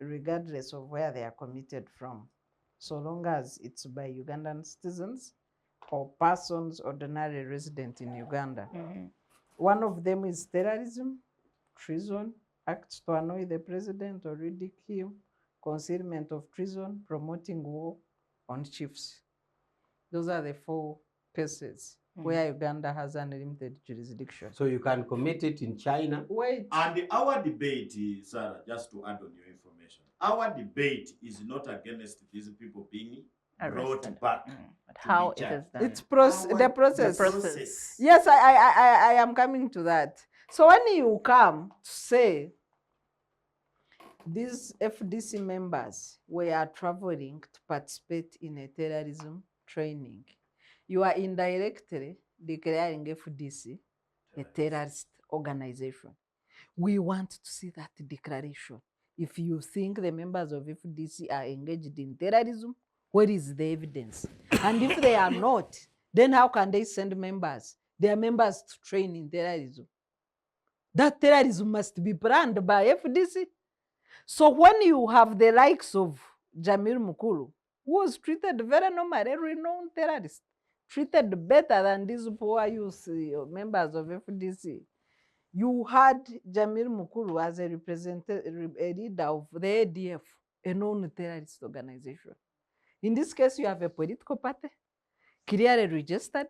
S3: regardless of where they are committed from, so long as it's by Ugandan citizens or persons ordinarily resident in Uganda. One of them is terrorism, treason, acts to annoy the president or ridicule him, concealment of treason, promoting war on chiefs. Those are the 4 cases where Uganda has unlimited jurisdiction.
S4: So you can commit it in China.
S3: Wait.
S2: And our debate, Sarah, just to add on your information, our debate is not against these people being brought back.
S1: But how it is done.
S3: It's the process.
S1: The process.
S3: Yes, I am coming to that. So when you come to say these FDC members were traveling to participate in a terrorism training, you are indirectly declaring FDC a terrorist organization. We want to see that declaration. If you think the members of FDC are engaged in terrorism, where is the evidence? And if they are not, then how can they send their members to train in terrorism? That terrorism must be planned by FDC. So when you have the likes of Jamil Mukulu, who was treated very normally, a renowned terrorist, treated better than these poor youth members of FDC, you had Jamil Mukulu as a leader of the ADF, a known terrorist organization. In this case, you have a political party, clearly registered,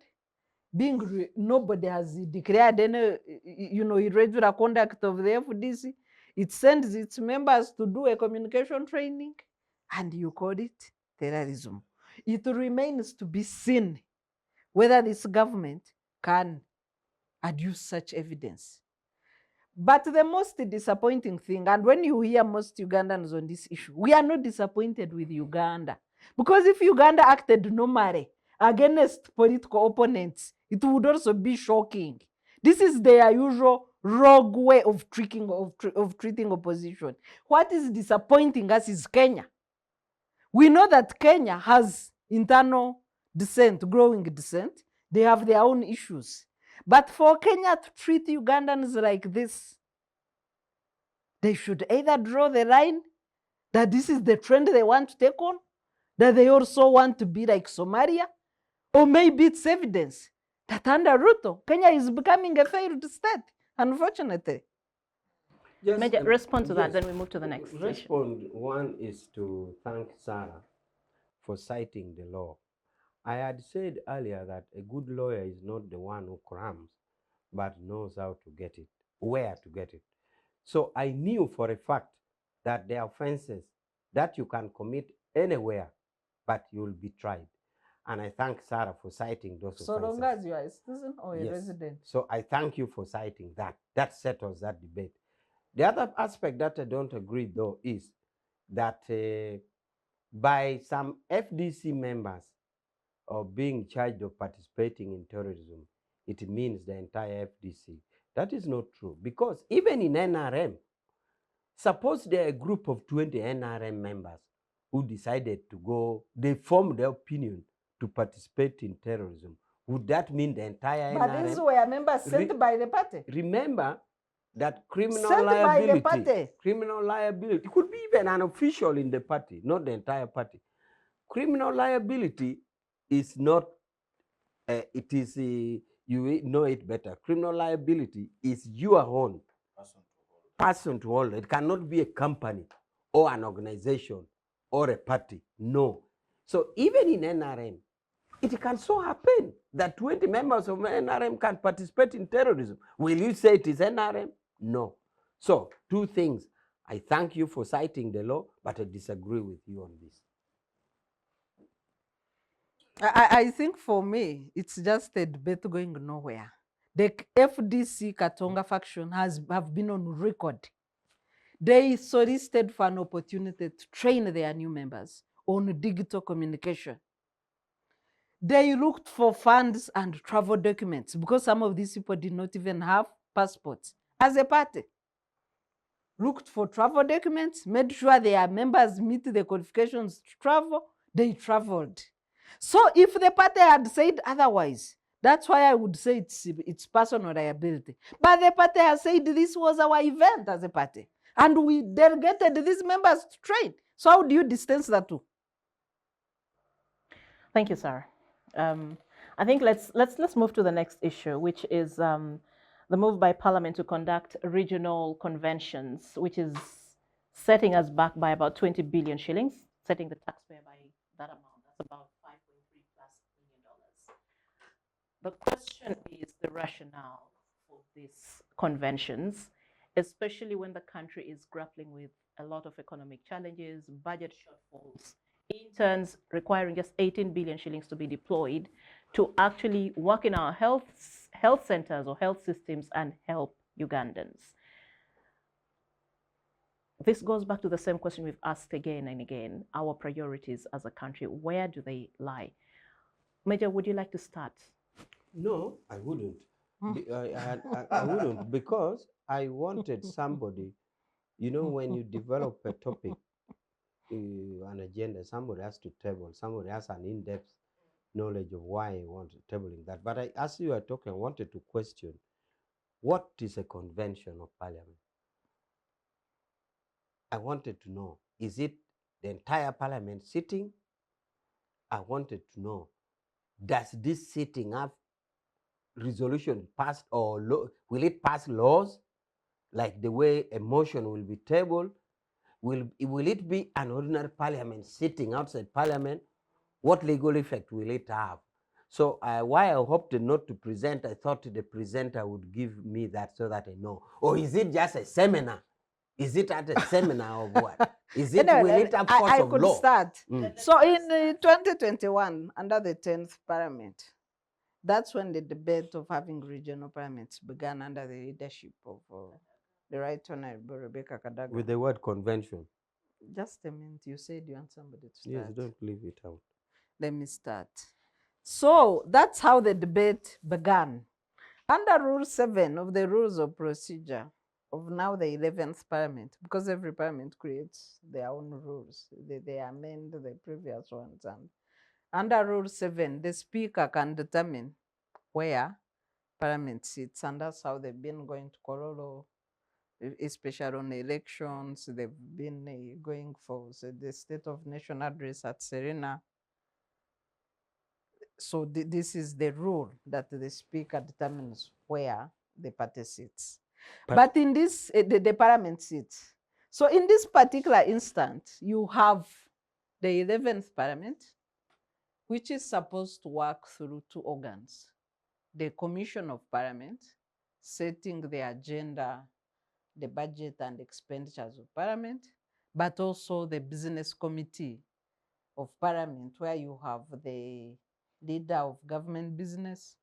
S3: nobody has declared any, irregular conduct of the FDC. It sends its members to do a communication training, and you call it terrorism. It remains to be seen whether this government can adduce such evidence. But the most disappointing thing, and when you hear most Ugandans on this issue, we are not disappointed with Uganda. Because if Uganda acted normally against political opponents, it would also be shocking. This is their usual rogue way of treating opposition. What is disappointing us is Kenya. We know that Kenya has internal dissent, growing dissent. They have their own issues. But for Kenya to treat Ugandans like this, they should either draw the line that this is the trend they want to take on, that they also want to be like Somalia, or maybe it's evidence that under Ruto, Kenya is becoming a failed state, unfortunately.
S1: Major, respond to that, then we move to the next issue.
S4: One is to thank Sarah for citing the law. I had said earlier that a good lawyer is not the one who crams, but knows how to get it, where to get it. So I knew for a fact that there are offenses that you can commit anywhere, but you will be tried. And I thank Sarah for citing those offenses.
S3: So long as you are a citizen or a resident.
S4: So I thank you for citing that. That settles that debate. The other aspect that I don't agree, though, is that by some FDC members of being charged of participating in terrorism, it means the entire FDC. That is not true, because even in NRM, suppose there are a group of 20 NRM members who decided to go, they formed their opinion to participate in terrorism. Would that mean the entire NRM?
S3: But these were members sent by the party.
S4: Remember that criminal
S3: sent
S4: liability,
S3: by the party.
S4: Criminal liability, it could be even an official in the party, not the entire party. Criminal liability is not, it is, you know it better. Criminal liability is your own person to hold. It cannot be a company or an organization or a party, no. So even in NRM, it can so happen that 20 members of NRM can participate in terrorism. Will you say it is NRM? No. So, two things. I thank you for citing the law, but I disagree with you on this.
S3: I think for me, it's just a debate going nowhere. The FDC Katonga faction have been on record. They solicited for an opportunity to train their new members on digital communication. They looked for funds and travel documents because some of these people did not even have passports. As a party, looked for travel documents, made sure their members meet the qualifications to travel, they traveled. So if the party had said otherwise, that's why I would say it's personal liability. But the party has said this was our event as a party, and we delegated these members to train. So how do you distance that two?
S1: Thank you, Sarah. I think let's move to the next issue, which is the move by Parliament to conduct regional conventions, which is setting us back by about 20 billion shillings, setting the taxpayer by that amount. That's about $5.3+ billion. The question is the rationale for these conventions, especially when the country is grappling with a lot of economic challenges, budget shortfalls, interns requiring just 18 billion shillings to be deployed to actually work in our health centers or health systems and help Ugandans. This goes back to the same question we've asked again and again. Our priorities as a country, where do they lie? Major, would you like to start?
S4: No, I wouldn't. I wouldn't, because I wanted somebody, you know, when you develop a topic, an agenda, somebody has to table, somebody has an in-depth knowledge of why I want tabling that. But as you are talking, I wanted to question, what is a convention of parliament? I wanted to know, is it the entire parliament sitting? I wanted to know, does this sitting have resolution passed, or will it pass laws like the way a motion will be tabled? Will it be an ordinary parliament sitting outside parliament? What legal effect will it have? So why I hoped not to present, I thought the presenter would give me that so that I know. Or is it just a seminar? Is it at a seminar of what? Is it,
S3: Anyway,
S4: will it have force
S3: I
S4: of
S3: could
S4: law?
S3: start. So in 2021, under the 10th parliament, that's when the debate of having regional parliaments began under the leadership of the Right Honorable Rebecca Kadaga.
S4: With the word convention.
S3: Just a minute, you said you want somebody to start.
S4: Yes, don't leave it out.
S3: Let me start. So that's how the debate began. Under Rule 7 of the Rules of Procedure of now the 11th Parliament, because every Parliament creates their own rules. They amend the previous ones. And under Rule 7, the Speaker can determine where Parliament sits, and that's how they've been going to Kololo, especially on elections. They've been going for the State of Nation address at Serena. So this is the rule that the Speaker determines where the party sits. But in this, the parliament sits. So in this particular instance, you have the 11th parliament, which is supposed to work through two organs. The Commission of Parliament, setting the agenda, the budget and expenditures of Parliament, but also the Business Committee of Parliament, where you have the leader of government business,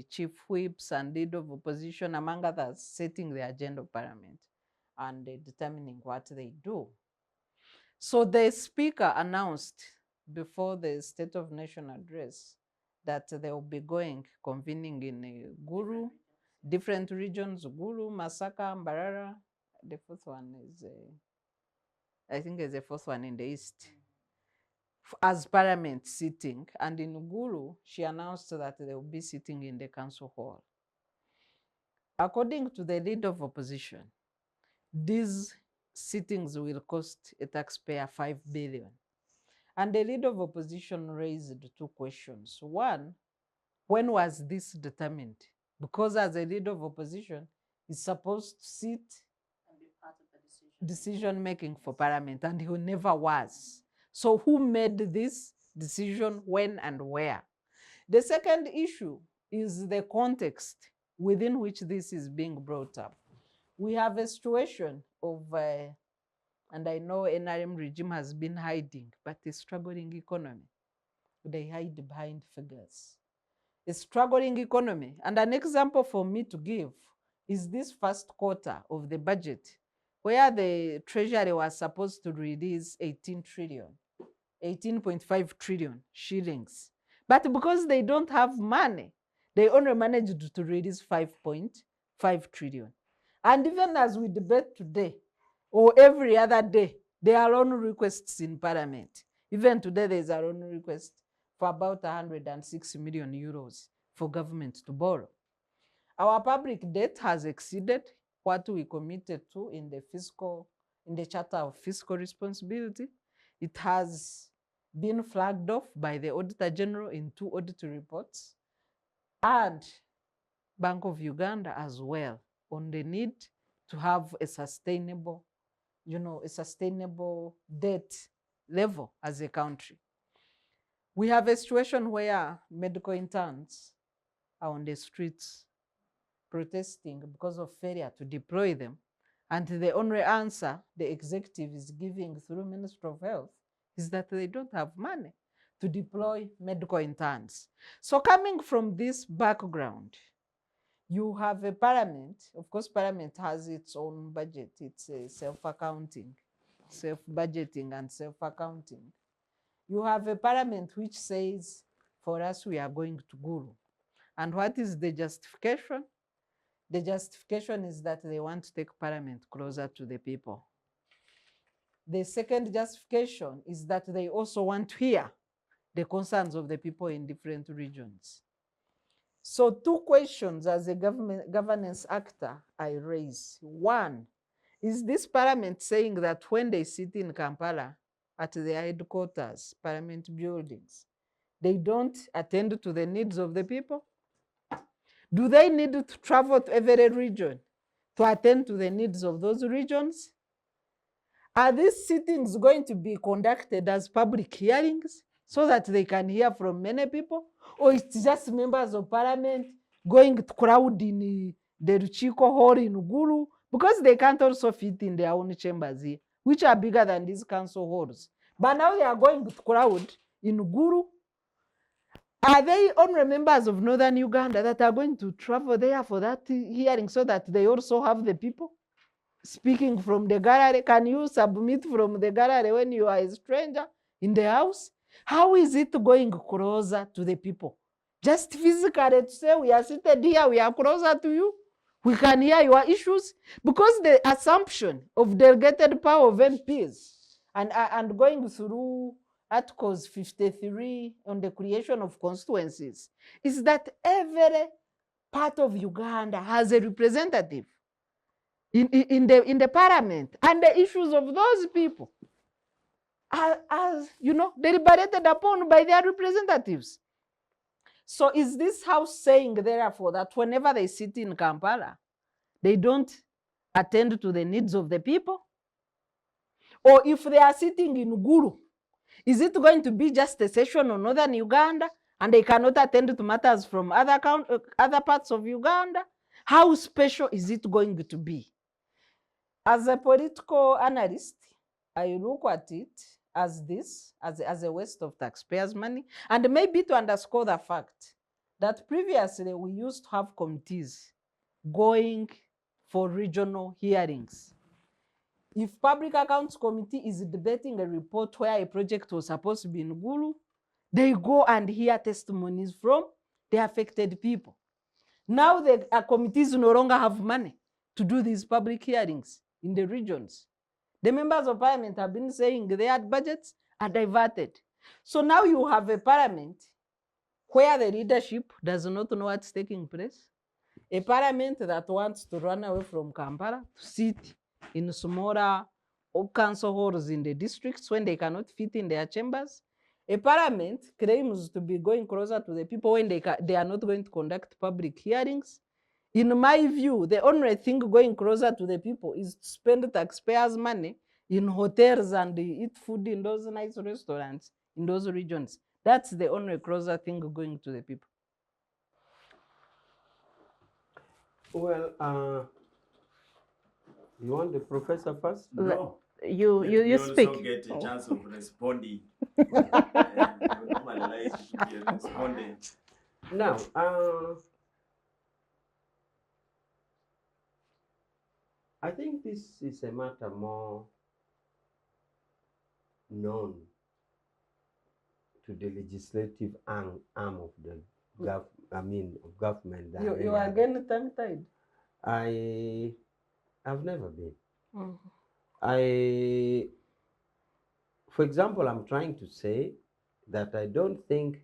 S3: chief whips and leader of opposition, among others, setting the agenda of Parliament and determining what they do. So the Speaker announced before the State of Nation address that they will be convening in Gulu, different regions, Gulu, Masaka, Mbarara. The fourth one is, I think is the fourth one in the east. As Parliament sitting, and in Gulu, she announced that they will be sitting in the council hall. According to the leader of opposition, these sittings will cost a taxpayer 5 billion. And the leader of opposition raised two questions. One, when was this determined? Because as a leader of opposition, he's supposed to sit and be part of the decision making for Parliament, and he never was. So who made this decision, when and where? The second issue is the context within which this is being brought up. We have a situation of, and I know NRM regime has been hiding, but a struggling economy. They hide behind figures. A struggling economy. And an example for me to give is this first quarter of the budget, where the Treasury was supposed to release 18.5 trillion shillings. But because they don't have money, they only managed to release 5.5 trillion. And even as we debate today, or every other day, there are loan requests in Parliament. Even today, there is a loan request for about 106 million euros for government to borrow. Our public debt has exceeded what we committed to in the Charter of Fiscal Responsibility. It has been flagged off by the Auditor General in 2 audit reports, and Bank of Uganda as well, on the need to have a sustainable, a sustainable debt level as a country. We have a situation where medical interns are on the streets protesting because of failure to deploy them. And the only answer the executive is giving through Ministry of Health is that they don't have money to deploy medical interns. So coming from this background, you have a parliament. Of course, parliament has its own budget. It's a self-accounting, self-budgeting and self-accounting. You have a parliament which says, for us, we are going to Gulu. And what is the justification? The justification is that they want to take parliament closer to the people. The second justification is that they also want to hear the concerns of the people in different regions. So 2 questions as a governance actor I raise. One, is this parliament saying that when they sit in Kampala at their headquarters, parliament buildings, they don't attend to the needs of the people? Do they need to travel to every region to attend to the needs of those regions? Are these sittings going to be conducted as public hearings so that they can hear from many people? Or it's just members of parliament going to crowd in the Ruchiko Hall in Gulu? Because they can't also fit in their own chambers here, which are bigger than these council halls. But now they are going to crowd in Gulu. Are they only members of Northern Uganda that are going to travel there for that hearing so that they also have the people speaking from the gallery? Can you submit from the gallery when you are a stranger in the house? How is it going closer to the people? Just physically to say, we are seated here, we are closer to you, we can hear your issues? Because the assumption of delegated power of MPs and going through Articles 53 on the creation of constituencies is that every part of Uganda has a representative in the parliament, and the issues of those people are deliberated upon by their representatives. So is this house saying, therefore, that whenever they sit in Kampala, they don't attend to the needs of the people? Or if they are sitting in Gulu, is it going to be just a session on Northern Uganda and they cannot attend to matters from other parts of Uganda? How special is it going to be? As a political analyst, I look at it as a waste of taxpayers' money, and maybe to underscore the fact that previously we used to have committees going for regional hearings. If Public Accounts Committee is debating a report where a project was supposed to be in Gulu, they go and hear testimonies from the affected people. Now the committees no longer have money to do these public hearings in the regions. The members of parliament have been saying their budgets are diverted. So now you have a parliament where the leadership does not know what's taking place. A parliament that wants to run away from Kampala to sit in smaller council halls in the districts when they cannot fit in their chambers. A parliament claims to be going closer to the people when they are not going to conduct public hearings. In my view, the only thing going closer to the people is to spend taxpayers' money in hotels and eat food in those nice restaurants in those regions. That's the only closer thing going to the people.
S4: Well, You want the professor first?
S2: No.
S1: You
S2: Let
S1: you
S2: me
S1: you
S2: also
S1: speak.
S2: get a chance of responding. We normally like to be a respondent.
S4: Now, I think this is a matter more known to the legislative arm of the of government than
S3: You
S4: any
S3: are
S4: other.
S3: again tongue-tied.
S4: I've never been.
S3: Mm.
S4: For example, I'm trying to say that I don't think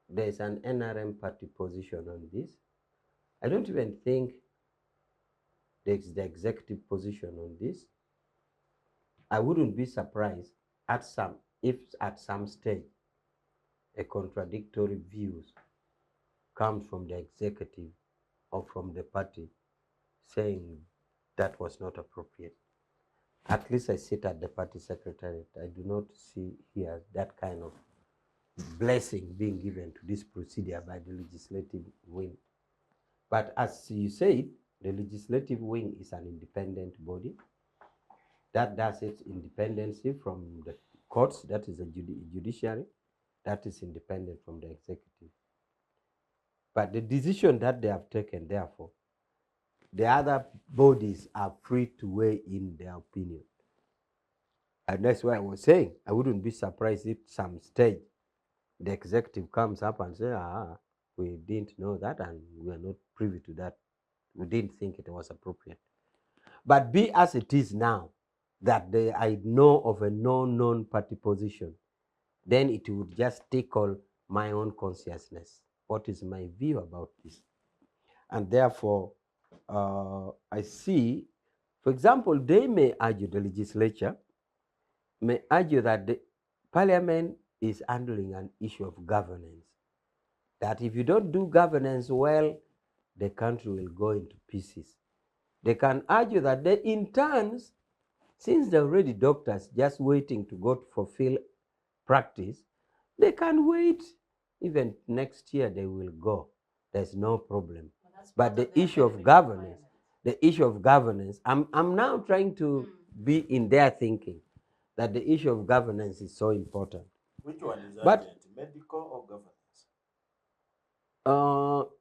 S4: there's an NRM party position on this. I don't even think there's the executive position on this. I wouldn't be surprised if at some stage a contradictory views comes from the executive or from the party saying that was not appropriate. At least I sit at the party secretariat. I do not see here that kind of blessing being given to this procedure by the legislative wing. But as you said, the legislative wing is an independent body that does its independency from the courts, that is the judiciary, that is independent from the executive. But the decision that they have taken, therefore, the other bodies are free to weigh in their opinion. And that's why I was saying, I wouldn't be surprised if some stage the executive comes up and says, we didn't know that and we are not privy to that. We didn't think it was appropriate. But be as it is now, that I know of a known party position, then it would just tickle my own consciousness. What is my view about this? And therefore, I see, for example, they may argue, the legislature may argue that the parliament is handling an issue of governance. That if you don't do governance well, the country will go into pieces. They can argue that the interns, since they're already doctors just waiting to go to fulfill practice, they can wait. Even next year they will go. There's no problem. But the issue of governance, I'm now trying to be in their thinking that the issue of governance is so important.
S2: Which one is
S4: But
S2: urgent, medical or governance?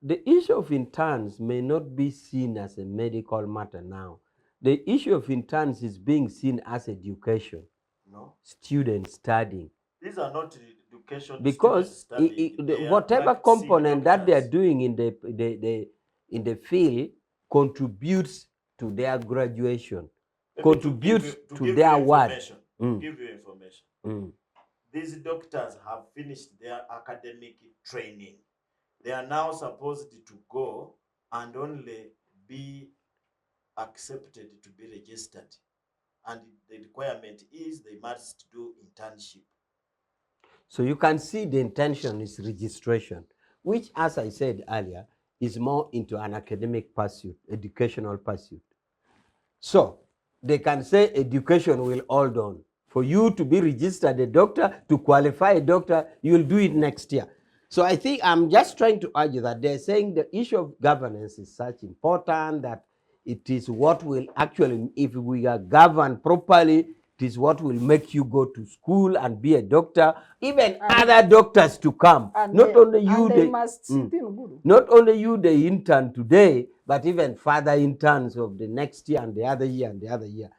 S4: The issue of interns may not be seen as a medical matter now. The issue of interns is being seen as education.
S2: No.
S4: Students studying.
S2: These are not education
S4: Because
S2: students studying.
S4: whatever component that they are doing in the field contributes to their graduation, contributes to their work.
S2: To give you information. These doctors have finished their academic training. They are now supposed to go and only be accepted to be registered. And the requirement is they must do internship.
S4: So you can see the intention is registration, which, as I said earlier, is more into an academic pursuit, educational pursuit. So they can say education will hold on. For you to be registered a doctor, to qualify a doctor, you'll do it next year. So I think I'm just trying to argue that they're saying the issue of governance is such important that it is what will actually, if we are governed properly, it is what will make you go to school and be a doctor, even other doctors to come. Not only you, not only you, the intern today, but even further interns of the next year and the other year and the other year.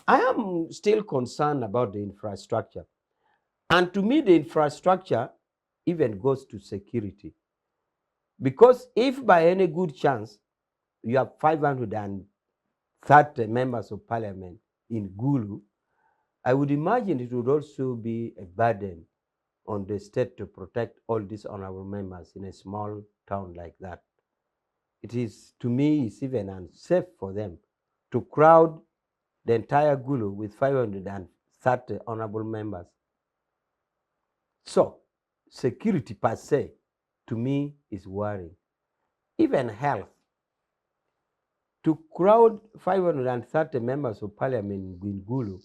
S4: I am still concerned about the infrastructure. And to me, the infrastructure even goes to security. Because if by any good chance you have 530 members of parliament in Gulu, I would imagine it would also be a burden on the state to protect all these honorable members in a small town like that. It is, to me, it's even unsafe for them to crowd the entire Gulu with 530 honorable members. So, security per se, to me, is worrying. Even health. To crowd 530 members of parliament in Gulu,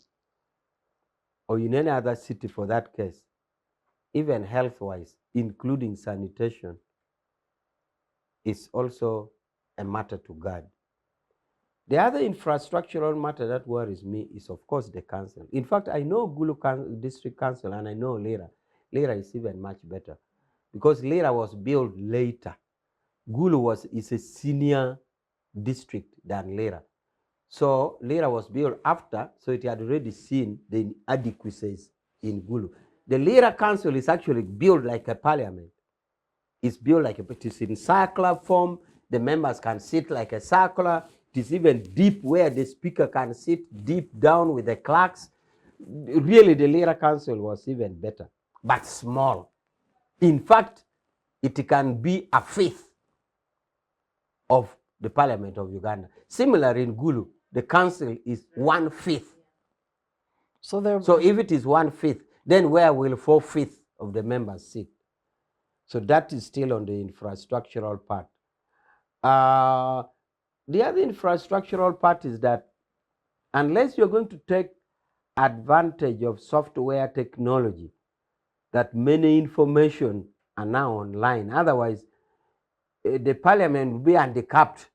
S4: or in any other city for that case, even health-wise, including sanitation, is also a matter to guard. The other infrastructural matter that worries me is, of course, the council. In fact, I know Gulu District Council and I know Lira. Lira is even much better because Lira was built later. Gulu is a senior district than Lira. So Lira was built after, so it had already seen the inadequacies in Gulu. The Lira Council is actually built like a parliament. It's built like it is in circular form. The members can sit like a circular. It is even deep where the speaker can sit deep down with the clerks. Really, the Lira Council was even better, but small. In fact, it can be a fifth of the Parliament of Uganda. Similar in Gulu, the council is 1/5. So if it is 1/5, then where will 4/5 of the members sit? So that is still on the infrastructural part. The other infrastructural part is that unless you're going to take advantage of software technology, that many information are now online. Otherwise, the parliament will be handicapped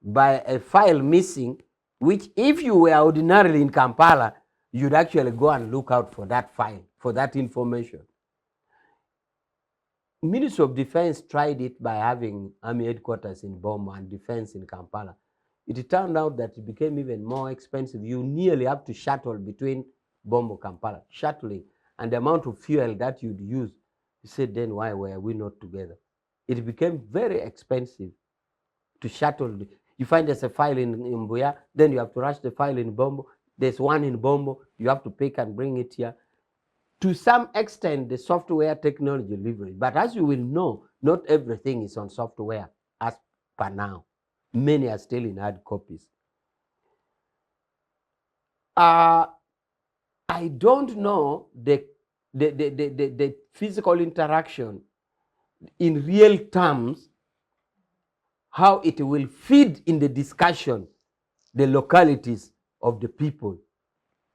S4: by a file missing, which if you were ordinarily in Kampala, you'd actually go and look out for that file, for that information. Ministry of Defense tried it by having army headquarters in Bombo and defense in Kampala. It turned out that it became even more expensive. You nearly have to shuttle between Bombo and Kampala, shuttling, and the amount of fuel that you'd use. You said, then why were we not together? It became very expensive to shuttle. You find there's a file in Mbuya, then you have to rush the file in Bombo. There's one in Bombo, you have to pick and bring it here. To some extent, the software technology leverage, but as you will know, not everything is on software as per now. Many are still in hard copies. I don't know the physical interaction in real terms, how it will feed in the discussion, the localities of the people,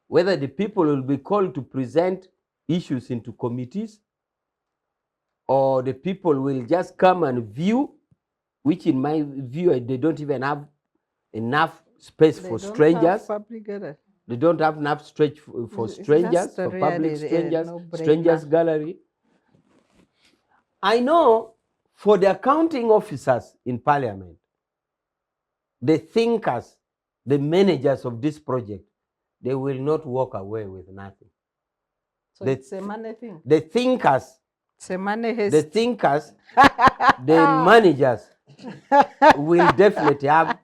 S4: whether the people will be called to present issues into committees, or the people will just come and view, which in my view, they don't even have enough space for strangers. They don't have enough space for strangers, for public strangers, strangers gallery. I know for the accounting officers in parliament, the thinkers, the managers of this project, they will not walk away with nothing.
S3: So it's a money thing.
S4: The thinkers,
S3: it's a money haste.
S4: The thinkers, the managers will definitely have.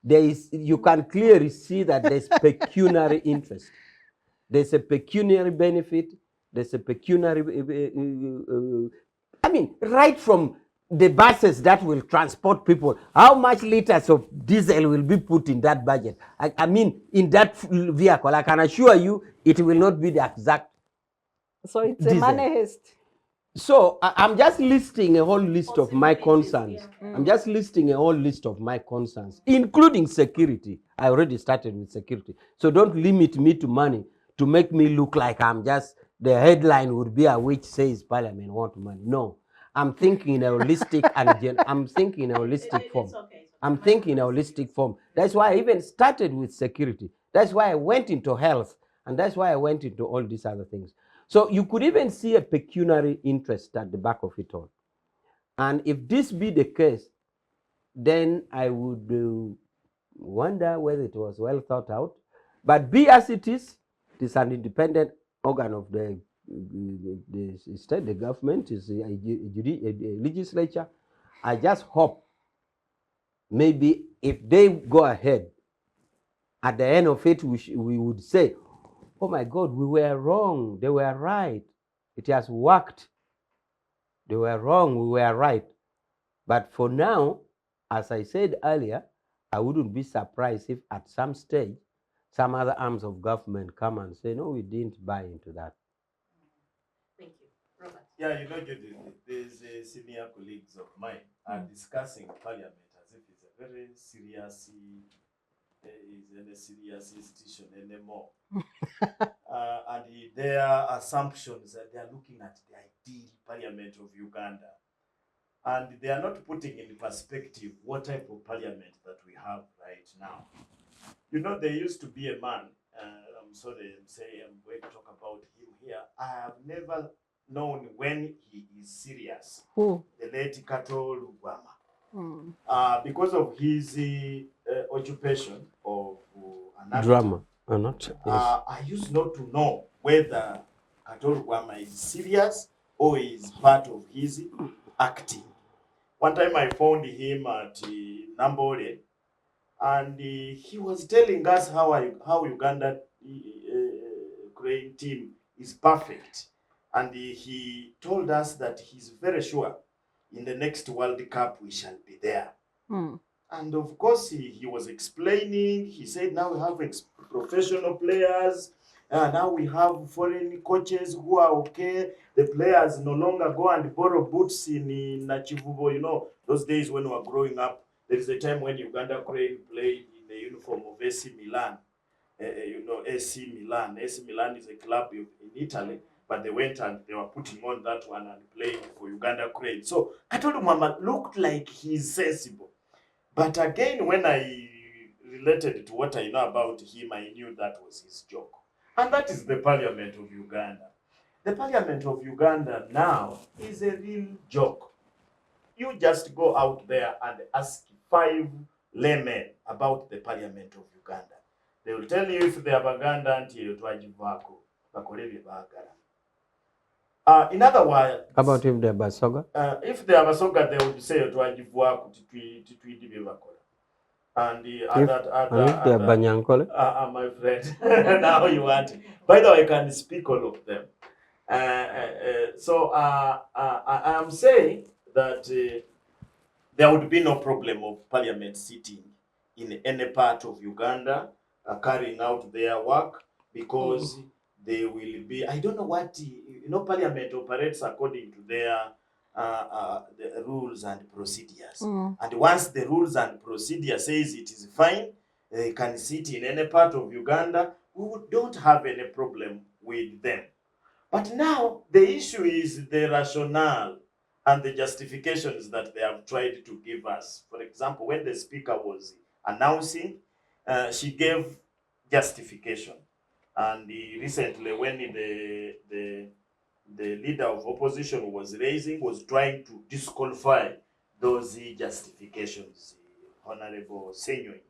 S4: You can clearly see that there's pecuniary interest. There's a pecuniary benefit. There's a pecuniary. I mean, right from the buses that will transport people, how much liters of diesel will be put in that budget? I mean, in that vehicle, I can assure you, it will not be the exact.
S3: So it's
S4: diesel.
S3: A money haste.
S4: So I'm just listing a whole list of my concerns. I'm just listing a whole list of my concerns, including security. I already started with security. So don't limit me to money to make me look like I'm just, the headline would be Awich says Parliament want money. No, I'm thinking in a holistic and I'm thinking in a holistic form. I'm thinking in a holistic form. That's why I even started with security. That's why I went into health. And that's why I went into all these other things. So you could even see a pecuniary interest at the back of it all. And if this be the case, then I would wonder whether it was well thought out. But be as it is an independent organ of the state, the government, is a legislature. I just hope maybe if they go ahead, at the end of it, we would say, oh my God, we were wrong. They were right. It has worked. They were wrong. We were right. But for now, as I said earlier, I wouldn't be surprised if at some stage, some other arms of government come and say, no, we didn't buy into that.
S1: Thank you. Robert.
S2: Yeah, you know, Judith, these senior colleagues of mine are discussing Parliament as if it's a very serious institution anymore. And their assumptions that they are looking at the ideal Parliament of Uganda. and they are not putting in perspective what type of parliament that we have right now. You know, there used to be a man, I'm sorry, I'm going to talk about him here. I have never known when he is serious.
S3: Who?
S2: The late Kato Lugwama.
S3: Mm.
S2: Because of his occupation of an actor,
S4: Drama or not? Yes.
S2: I used not to know whether Kato Lugwama is serious or is part of his acting. One time I found him at Nambole, and he was telling us how Uganda crane team is perfect, and he told us that he's very sure in the next World Cup we shall be there.
S3: Mm.
S2: And of course he was explaining. He said now we have professional players, now we have foreign coaches who are okay. The players no longer go and borrow boots in Nachivubo. You know, those days when we were growing up, there is a time when Uganda Crane played in the uniform of AC Milan. You know, AC Milan. AC Milan is a club in Italy, but they went and they were putting on that one and playing for Uganda Crane. So Katolu Mama looked like he's sensible. But again, when I related to what I know about him, I knew that was his joke. And that is the Parliament of Uganda. The Parliament of Uganda now is a real joke. You just go out there and ask 5 laymen about the Parliament of Uganda. They will tell you if they are Baganda until twajivako bakolebye bagala. In other words,
S4: About if they're Basoga?
S2: If they are Basoga, they would say twajivako titwidi bakola. And the other
S4: if they are Banyankole?
S2: My friend, now you want it. By the way, I can speak all of them. So I am saying that there would be no problem of Parliament sitting in any part of Uganda carrying out their work, because they will be, I don't know what, you know, Parliament operates according to their the rules and procedures. And once the rules and procedure says it is fine, they can sit in any part of Uganda, we don't have any problem with them. But now the issue is the rationale and the justifications that they have tried to give us. For example, when the speaker was announcing, she gave justification. And recently, when the leader of opposition was trying to disqualify those justifications, Honorable Senyoy.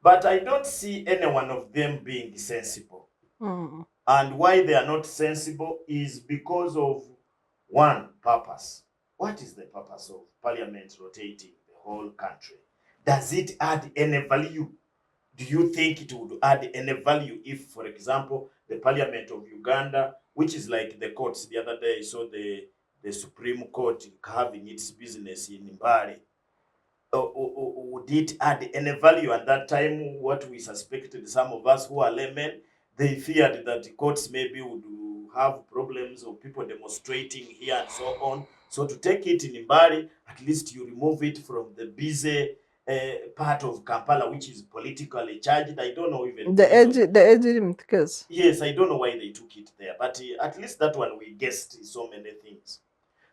S2: But I don't see any one of them being sensible. And why they are not sensible is because of one purpose. What is the purpose of Parliament rotating the whole country? Does it add any value? Do you think it would add any value if, for example, the Parliament of Uganda, which is like the courts, the other day I saw the Supreme Court having its business in Mbari, would it add any value? At that time, what we suspected, some of us who are laymen, they feared that the courts maybe would have problems of people demonstrating here and so on. So to take it in Mbari, at least you remove it from the busy part of Kampala, which is politically charged. I don't know even
S3: the edge case.
S2: Yes, I don't know why they took it there, but at least that one we guessed so many things.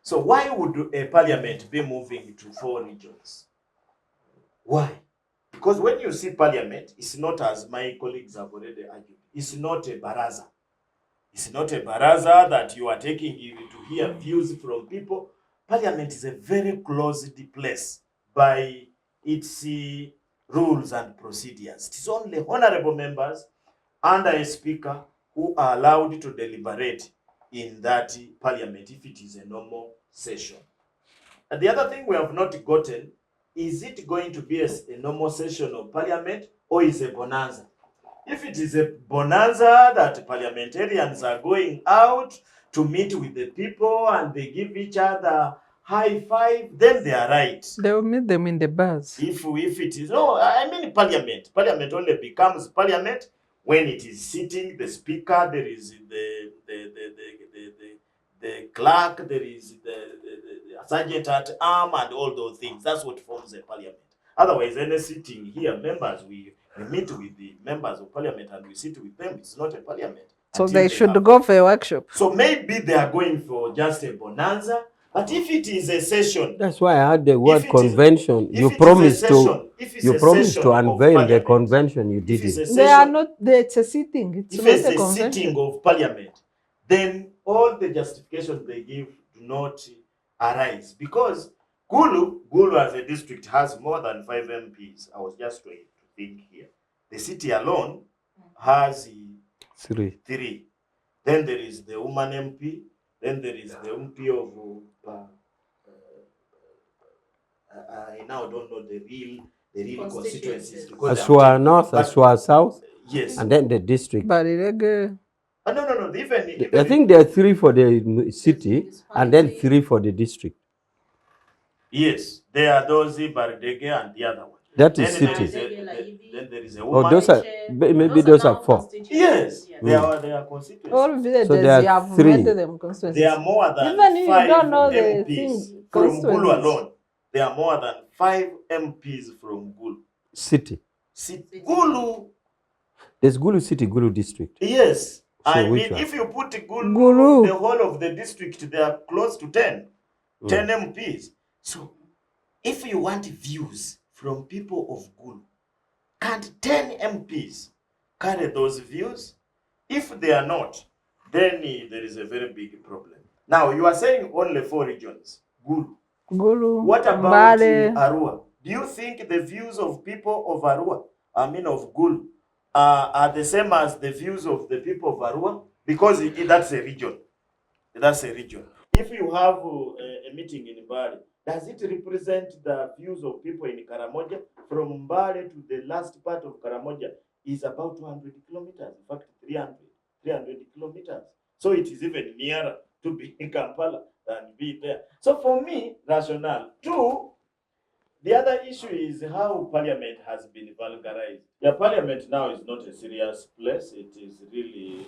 S2: So why would a parliament be moving to 4 regions? Why? Because when you see parliament, it's not, as my colleagues have already argued, it's not a baraza. It's not a baraza that you are taking to hear views from people. Parliament is a very closed place by its rules and procedures. It is only honorable members under a speaker who are allowed to deliberate in that parliament if it is a normal session. And the other thing we have not gotten, is it going to be a normal session of parliament or is a bonanza? If it is a bonanza that parliamentarians are going out to meet with the people and they give each other high five, then they are right.
S3: They will meet them in the bars.
S2: If it is, no, I mean parliament. Parliament only becomes parliament when it is sitting, the speaker, there is the clerk, there is the sergeant at arm and all those things. That's what forms a parliament. Otherwise, any sitting here, members, we meet with the members of parliament and we sit with them. It's not a parliament.
S3: So they should go for a workshop.
S2: So maybe they are going for just a bonanza But if it is a session,
S4: That's why I had the word
S2: it is-
S4: convention.
S2: if
S4: You
S2: it is a
S4: promised to
S2: session- if it's
S4: you
S2: a
S4: promised
S2: session
S4: to
S2: of
S4: unveil the
S2: parliament,
S4: convention. You
S2: if it's
S4: didn't.
S2: a
S3: They are
S2: session,
S3: not, it's a sitting, it's
S2: if
S3: not
S2: it's
S3: a
S2: a
S3: convention.
S2: sitting of parliament, then all the justifications they give do not arise, because Gulu as a district has more than 5 MPs. I was just trying to think here. The city alone has 3. Then there is the woman MP. Then there is the MP of I now don't know the real constituencies. because I'm
S4: Aswa
S2: taking-
S4: North,
S2: but-
S4: Aswa South,
S2: Yes.
S4: and then the district.
S3: Barirege,
S2: No. Even
S4: I think there are 3 for the city and then 3 for the district.
S2: yes, there are those Baridege and the other one.
S4: That
S2: Then
S4: is
S2: there
S4: city.
S2: is then there is a
S4: Oh,
S2: woman.
S4: those are maybe those are 4.
S2: Yes, they are constituencies.
S3: all villages,
S4: So there are
S3: you have
S4: 3.
S3: made them constituencies.
S2: There are more than
S3: Even if you
S2: 5
S3: don't know the
S2: MPs
S3: thing,
S2: from Gulu
S3: constituencies.
S2: alone. There are more than 5 MPs from Gulu.
S4: City.
S2: Gulu,
S4: There's Gulu City, Gulu District.
S2: yes.
S4: So
S2: I
S4: which
S2: mean,
S4: one?
S2: if you put
S3: Gulu.
S2: the whole of the district, they are close to 10 MPs. So, if you want views from people of Gulu, can't 10 MPs carry those views? If they are not, then there is a very big problem. Now, you are saying only 4 regions, Gulu.
S3: Gulu,
S2: What about
S3: Mbale.
S2: Arua? Do you think the views of people of Arua, of Gulu, are the same as the views of the people of Arua? Because that's a region. That's a region. If you have a meeting in Mbale, does it represent the views of people in Karamoja? From Mbale to the last part of Karamoja is about 200 kilometers. In fact, 300 kilometers. So it is even nearer to be in Kampala than be there. So for me, rationale. 2, the other issue is how parliament has been vulgarized. The parliament now is not a serious place. It is really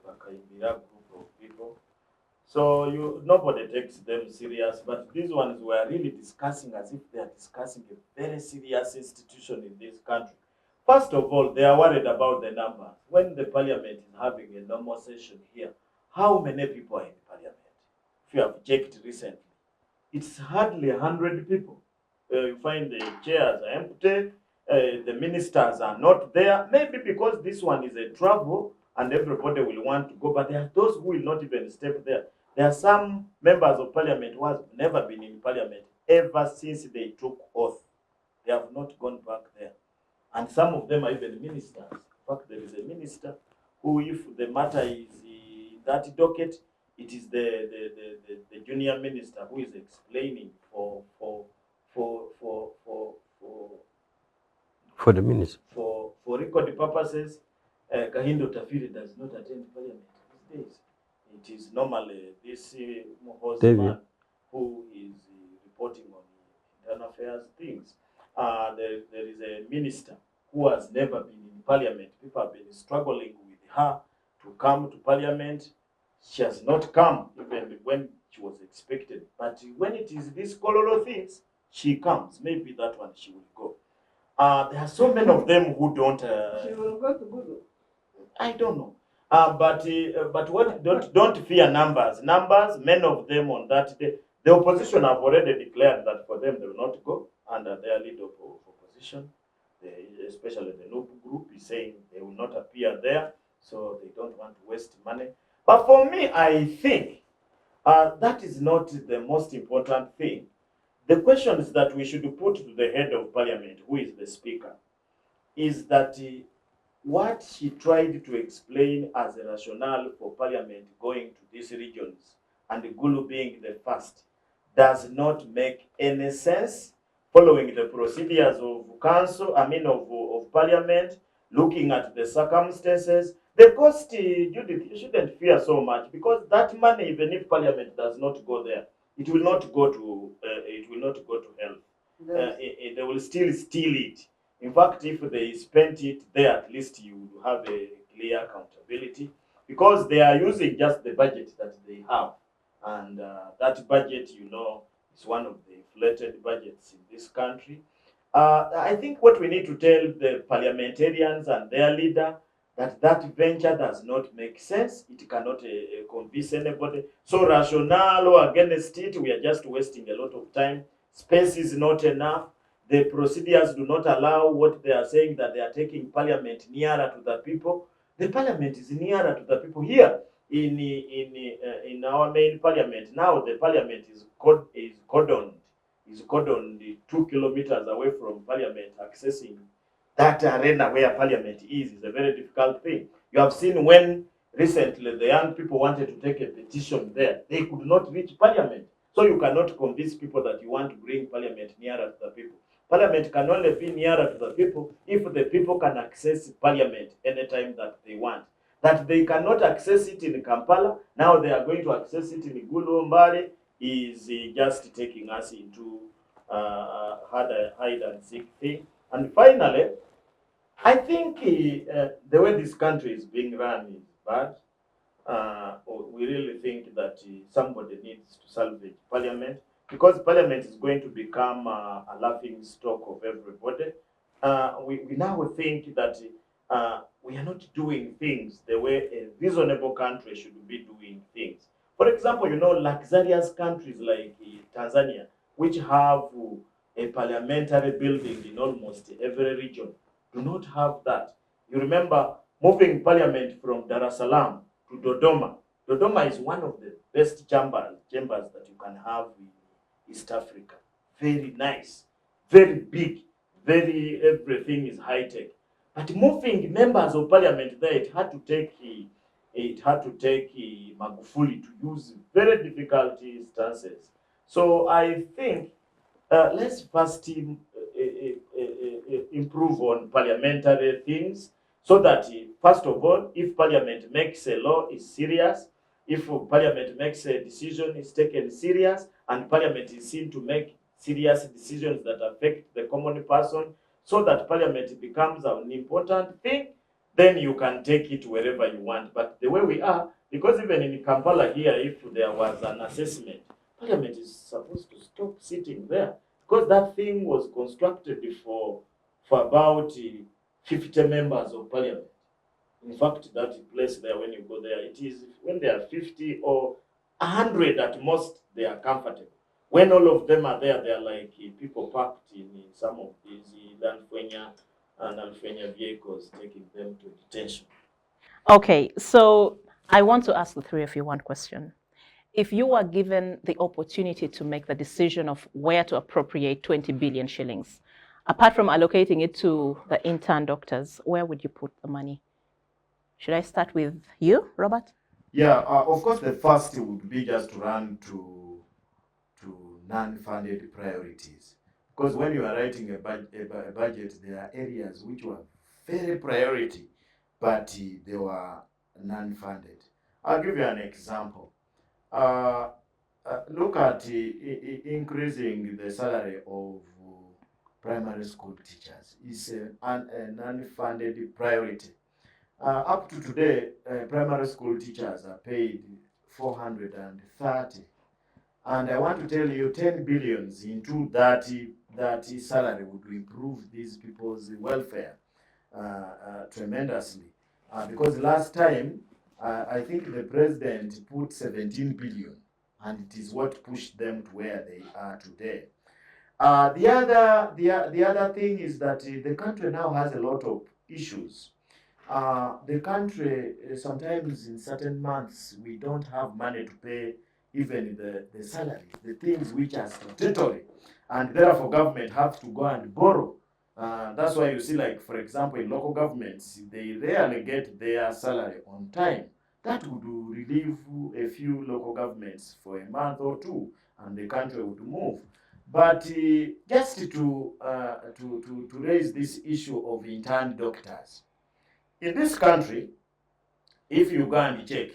S2: a group of people. So nobody takes them serious, but these ones were really discussing as if they are discussing a very serious institution in this country. First of all, they are worried about the numbers. When the parliament is having a normal session here, how many people are in parliament? If you have checked recently, it's hardly 100 people. You find the chairs are empty, the ministers are not there, maybe because this one is a travel and everybody will want to go, but there are those who will not even step there. There are some members of parliament who have never been in parliament ever since they took oath. They have not gone back there. And some of them are even ministers. In fact, there is a minister who, if the matter is in that docket, it is the junior minister who is explaining for
S4: the minister.
S2: For record purposes. Kahindo Tafiri does not attend parliament these days. It is normally this man who is reporting on internal affairs things. There is a minister who has never been in parliament. People have been struggling with her to come to parliament. She has not come even when she was expected. But when it is these Kololo things, she comes. Maybe that one she will go. There are so many of them who don't.
S3: She will go to Google.
S2: I don't know. But what don't fear numbers. Numbers, many of them on that day. The opposition have already declared that for them they will not go under their lead of opposition. Especially the Nobu group is saying they will not appear there, so they don't want to waste money. But for me, I think that is not the most important thing. The questions that we should put to the head of parliament, who is the speaker, is that what she tried to explain as a rationale for parliament going to these regions and Gulu being the first does not make any sense following the procedures of council, of parliament, looking at the circumstances. The cost, Judith, you shouldn't fear so much because that money, even if parliament does not go there, it will not go to health. They will still steal it. In fact, if they spent it there, at least you will have a clear accountability because they are using just the budget that they have. And that budget, is one of the inflated budgets in this country. I think what we need to tell the parliamentarians and their leader that venture does not make sense. It cannot convince anybody. So rationale or against it, we are just wasting a lot of time. Space is not enough. The procedures do not allow what they are saying, that they are taking parliament nearer to the people. The parliament is nearer to the people here in our main parliament. Now the parliament is cordoned 2 kilometers away from parliament. Accessing that arena where parliament is a very difficult thing. You have seen when recently the young people wanted to take a petition there, they could not reach parliament. So you cannot convince people that you want to bring parliament nearer to the people. Parliament can only be nearer to the people if the people can access parliament anytime that they want. That they cannot access it in Kampala, now they are going to access it in Gulu Mbale, is just taking us into hide and seek thing. And finally, I think the way this country is being run is bad. We really think that somebody needs to salvage parliament, because parliament is going to become a laughing stock of everybody. We now think that we are not doing things the way a reasonable country should be doing things. For example, luxurious countries like Tanzania, which have a parliamentary building in almost every region, do not have that. You remember moving parliament from Dar es Salaam to Dodoma. Dodoma is one of the best chambers that you can have in East Africa. Very nice, very big, very everything is high tech. But moving members of parliament there, it had to take Magufuli to use very difficult stances. So I think let's first improve on parliamentary things, so that first of all, if parliament makes a law, is serious. If parliament makes a decision, is taken serious, and parliament is seen to make serious decisions that affect the common person, so that parliament becomes an important thing, then you can take it wherever you want. But the way we are, because even in Kampala here, if there was an assessment, parliament is supposed to stop sitting there, because that thing was constructed for about 50 members of parliament. In fact, that place there, when you go there, it is when there are 50 or 100 at most, they are comfortable. When all of them are there, they are like people parked in some of these Danfuenya and Alfuenya vehicles, taking them to detention.
S1: Okay, so I want to ask the three of you one question. If you were given the opportunity to make the decision of where to appropriate 20 billion shillings, apart from allocating it to the intern doctors, where would you put the money? Should I start with you, Robert?
S2: Yeah, of course, the first would be just to run to non-funded priorities. Because when you are writing a budget, there are areas which were very priority, but they were non-funded. I'll give you an example. Look at increasing the salary of primary school teachers. It's a non-funded priority. Up to today, primary school teachers are paid 430. And I want to tell you 10 billions into that salary would improve these people's welfare tremendously. Because last time, I think the president put 17 billion, and it is what pushed them to where they are today. The other thing is that the country now has a lot of issues. The country, sometimes in certain months, we don't have money to pay even the salary, the things which are statutory, and therefore government have to go and borrow. That's why you see, like, for example, in local governments, they rarely get their salary on time. That would relieve a few local governments for a month or two, and the country would move. But just to raise this issue of intern doctors, in this country, if you go and check,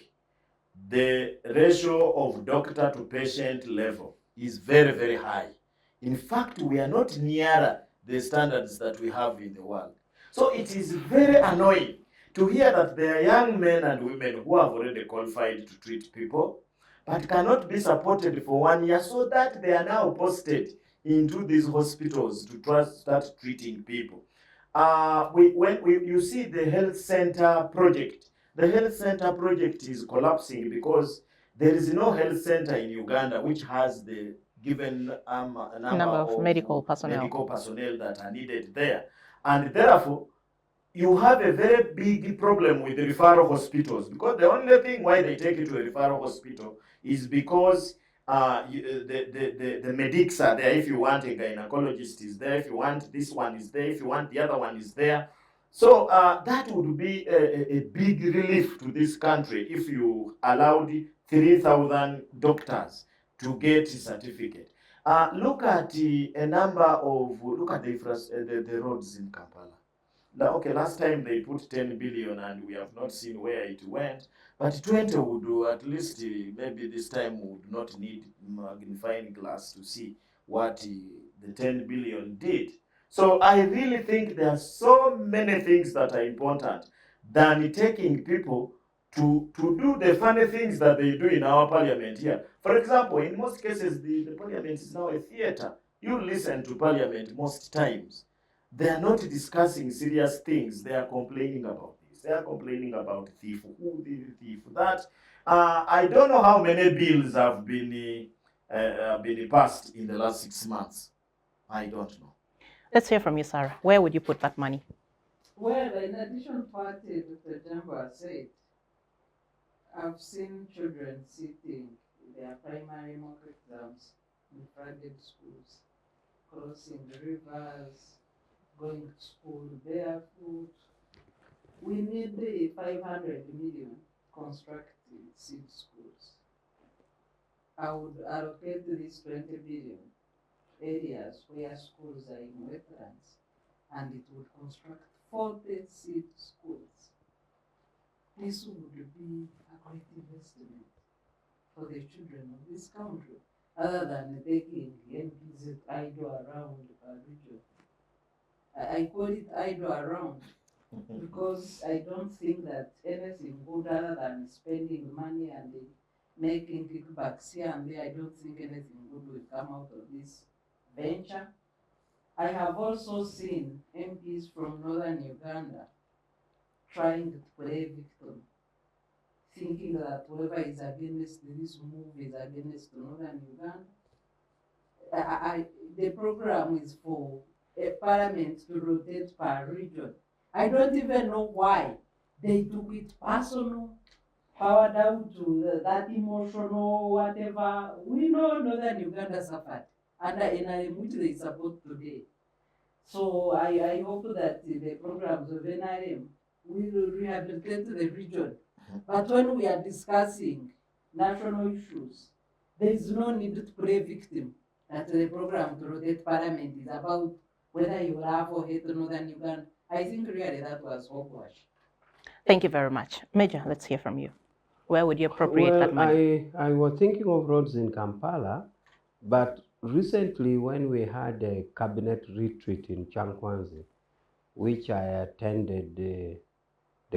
S2: the ratio of doctor to patient level is very, very high. In fact, we are not nearer the standards that we have in the world. So it is very annoying to hear that there are young men and women who have already qualified to treat people, but cannot be supported for 1 year, so that they are now posted into these hospitals to start treating people. you see the health center project, the health center project is collapsing because there is no health center in Uganda which has the given number of
S1: medical personnel
S2: that are needed there. And therefore, you have a very big problem with the referral hospitals, because the only thing why they take you to a referral hospital is because the medics are there. If you want a gynecologist is there, if you want this one is there, if you want the other one is there. So that would be a big relief to this country if you allowed 3,000 doctors to get a certificate. Look at the roads in Kampala. Now, okay, last time they put 10 billion and we have not seen where it went, but 20 would do at least, maybe this time would not need magnifying glass to see what the 10 billion did. So I really think there are so many things that are important than taking people to do the funny things that they do in our parliament here. For example, in most cases, the parliament is now a theater. You listen to parliament most times. They are not discussing serious things. They are complaining about this. They are complaining about thief, who did thief, that. I don't know how many bills have been passed in the last 6 months. I don't know.
S1: Let's hear from you, Sarah. Where would you put that money?
S3: Well, in addition to what Dr. Ojambo said, I've seen children sitting their primary mock exams in private schools, crossing the rivers, going to school barefoot. We need the 500 million constructing seed schools. I would allocate this 20 billion areas where schools are in wetlands, and it would construct 40 seed schools. This would be a great investment for the children of this country, other than taking MPs idle around the region. I call it idle around because I don't think that anything good other than spending money and making kickbacks here and there, I don't think anything good will come out of this venture. I have also seen MPs from northern Uganda trying to play victim, thinking that whoever is against this move is against northern Uganda. The program is for a parliament to rotate per region. I don't even know why they took it personal, power down to that emotional, whatever. We know northern Uganda suffered, and in which they support today. So I hope that the programs of NRM will rehabilitate the region. But when we are discussing national issues, there is no need to play victim. That the program to rotate parliament is about whether you love or hate northern Uganda. I think really that was hogwash.
S1: Thank you very much. Major, let's hear from you. Where would you appropriate that money?
S4: I was thinking of roads in Kampala, but recently when we had a cabinet retreat in Chankwanzi, which I attended the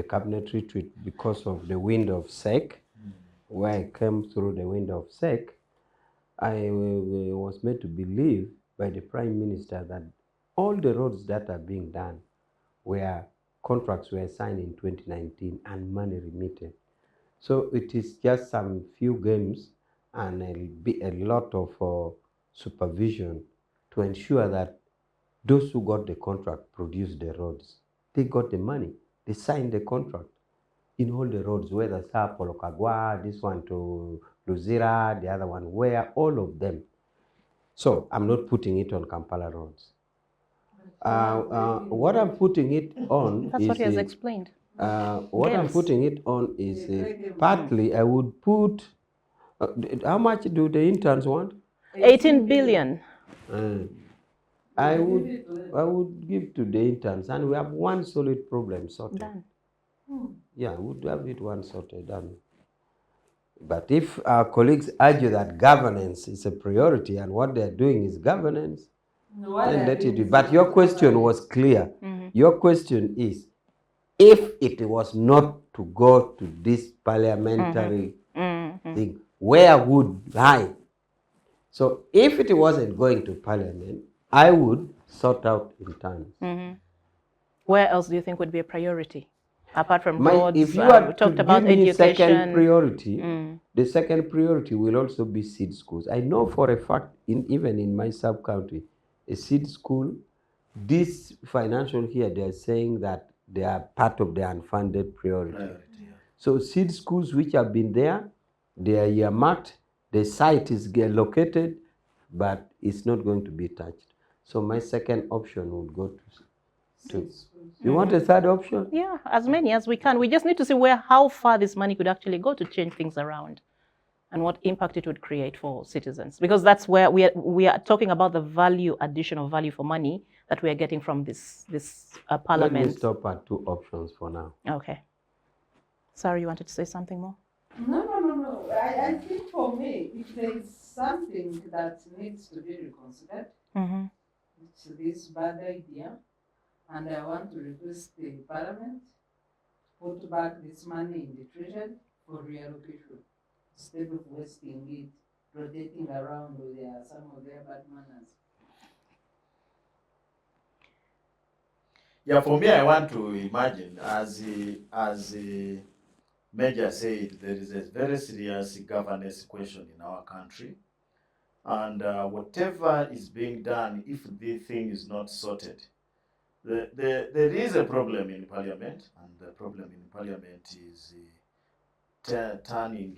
S4: cabinet retreat because of the wind of SEC, where I came through the wind of SEC, I was made to believe by the Prime Minister that all the roads that are being done contracts were signed in 2019 and money remitted. So it is just some few games and a lot of supervision to ensure that those who got the contract produced the roads. They got the money. They signed the contract in all the roads, whether it's Polokagwa, this one to Luzira, the other one, where all of them. So I'm not putting it on Kampala roads. What I'm putting it on
S1: That's
S4: is
S1: what he has explained.
S4: what I'm putting it on is partly I would put, how much do the interns want?
S1: 18 billion.
S4: I would give to the interns, and we have one solid problem sorted.
S1: Done.
S4: Yeah, we would have it one sorted done. But if our colleagues argue that governance is a priority and what they're doing is governance, then let it be. But your question was clear. Your question is, if it was not to go to this parliamentary thing, where would I? So if it wasn't going to parliament, I would sort out interns.
S1: Where else do you think would be a priority? Apart from
S4: My,
S1: roads,
S4: if you are
S1: we
S4: to
S1: talked about
S4: give me second
S1: education.
S4: priority,
S1: Mm.
S4: the second priority will also be seed schools. I know for a fact, even in my sub-county, a seed school, this financial year, they're saying that they are part of the unfunded priority. So seed schools which have been there, they are earmarked, the site is located, but it's not going to be touched. So my second option would go to you want a third option?
S1: Yeah, as many as we can. We just need to see how far this money could actually go to change things around and what impact it would create for citizens. Because that's where we are talking about the additional value for money that we are getting from this parliament.
S4: Let me stop at 2 options for now.
S1: Okay. Sarah, you wanted to say something more?
S3: No. I think for me, if there is something that needs to be reconsidered, it's this bad idea. And I want to request the Parliament put back this money in the treasury for reallocation instead of wasting it, rotating around with some of their bad manners.
S2: Yeah, for me, I want to imagine, as Major said, there is a very serious governance question in our country. And whatever is being done, if the thing is not sorted, there is a problem in Parliament, and the problem in Parliament is turning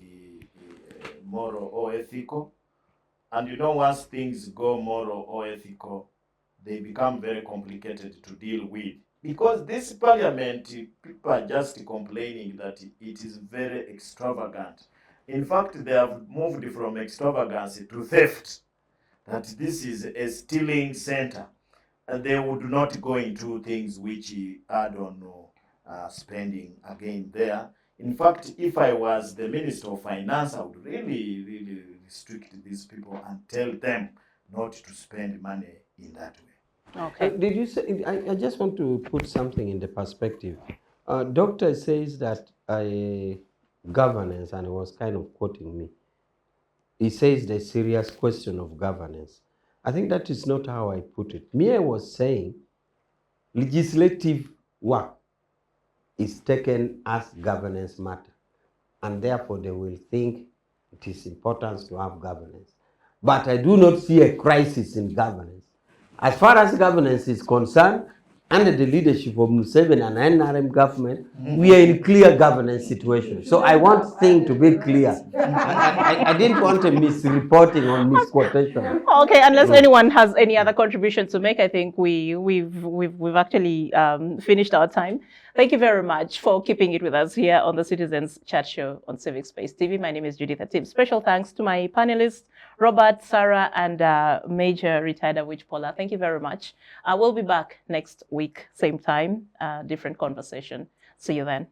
S2: moral or ethical. And you know, once things go moral or ethical, they become very complicated to deal with. Because this Parliament, people are just complaining that it is very extravagant. In fact, they have moved from extravagance to theft, that this is a stealing center. And they would not go into things which add on spending again there. In fact, if I was the Minister of Finance, I would really restrict these people and tell them not to spend money in that way.
S1: Okay.
S4: Did you say, I just want to put something in the perspective. Doctor says that governance, and he was kind of quoting me. He says the serious question of governance. I think that is not how I put it. Me, I was saying legislative work is taken as governance matter, and therefore they will think it is important to have governance. But I do not see a crisis in governance. As far as governance is concerned, under the leadership of Museveni and NRM government, we are in clear governance situation. So I want things to be clear. I didn't want a misreporting or misquotation.
S1: Okay, unless anyone has any other contribution to make, I think we've actually finished our time. Thank you very much for keeping it with us here on the Citizens Chat Show on Civic Space TV. My name is Judith Atim. Special thanks to my panelists, Robert, Sarah, and Major Retired Awich Pollar. Thank you very much. We'll be back next week, same time, different conversation. See you then.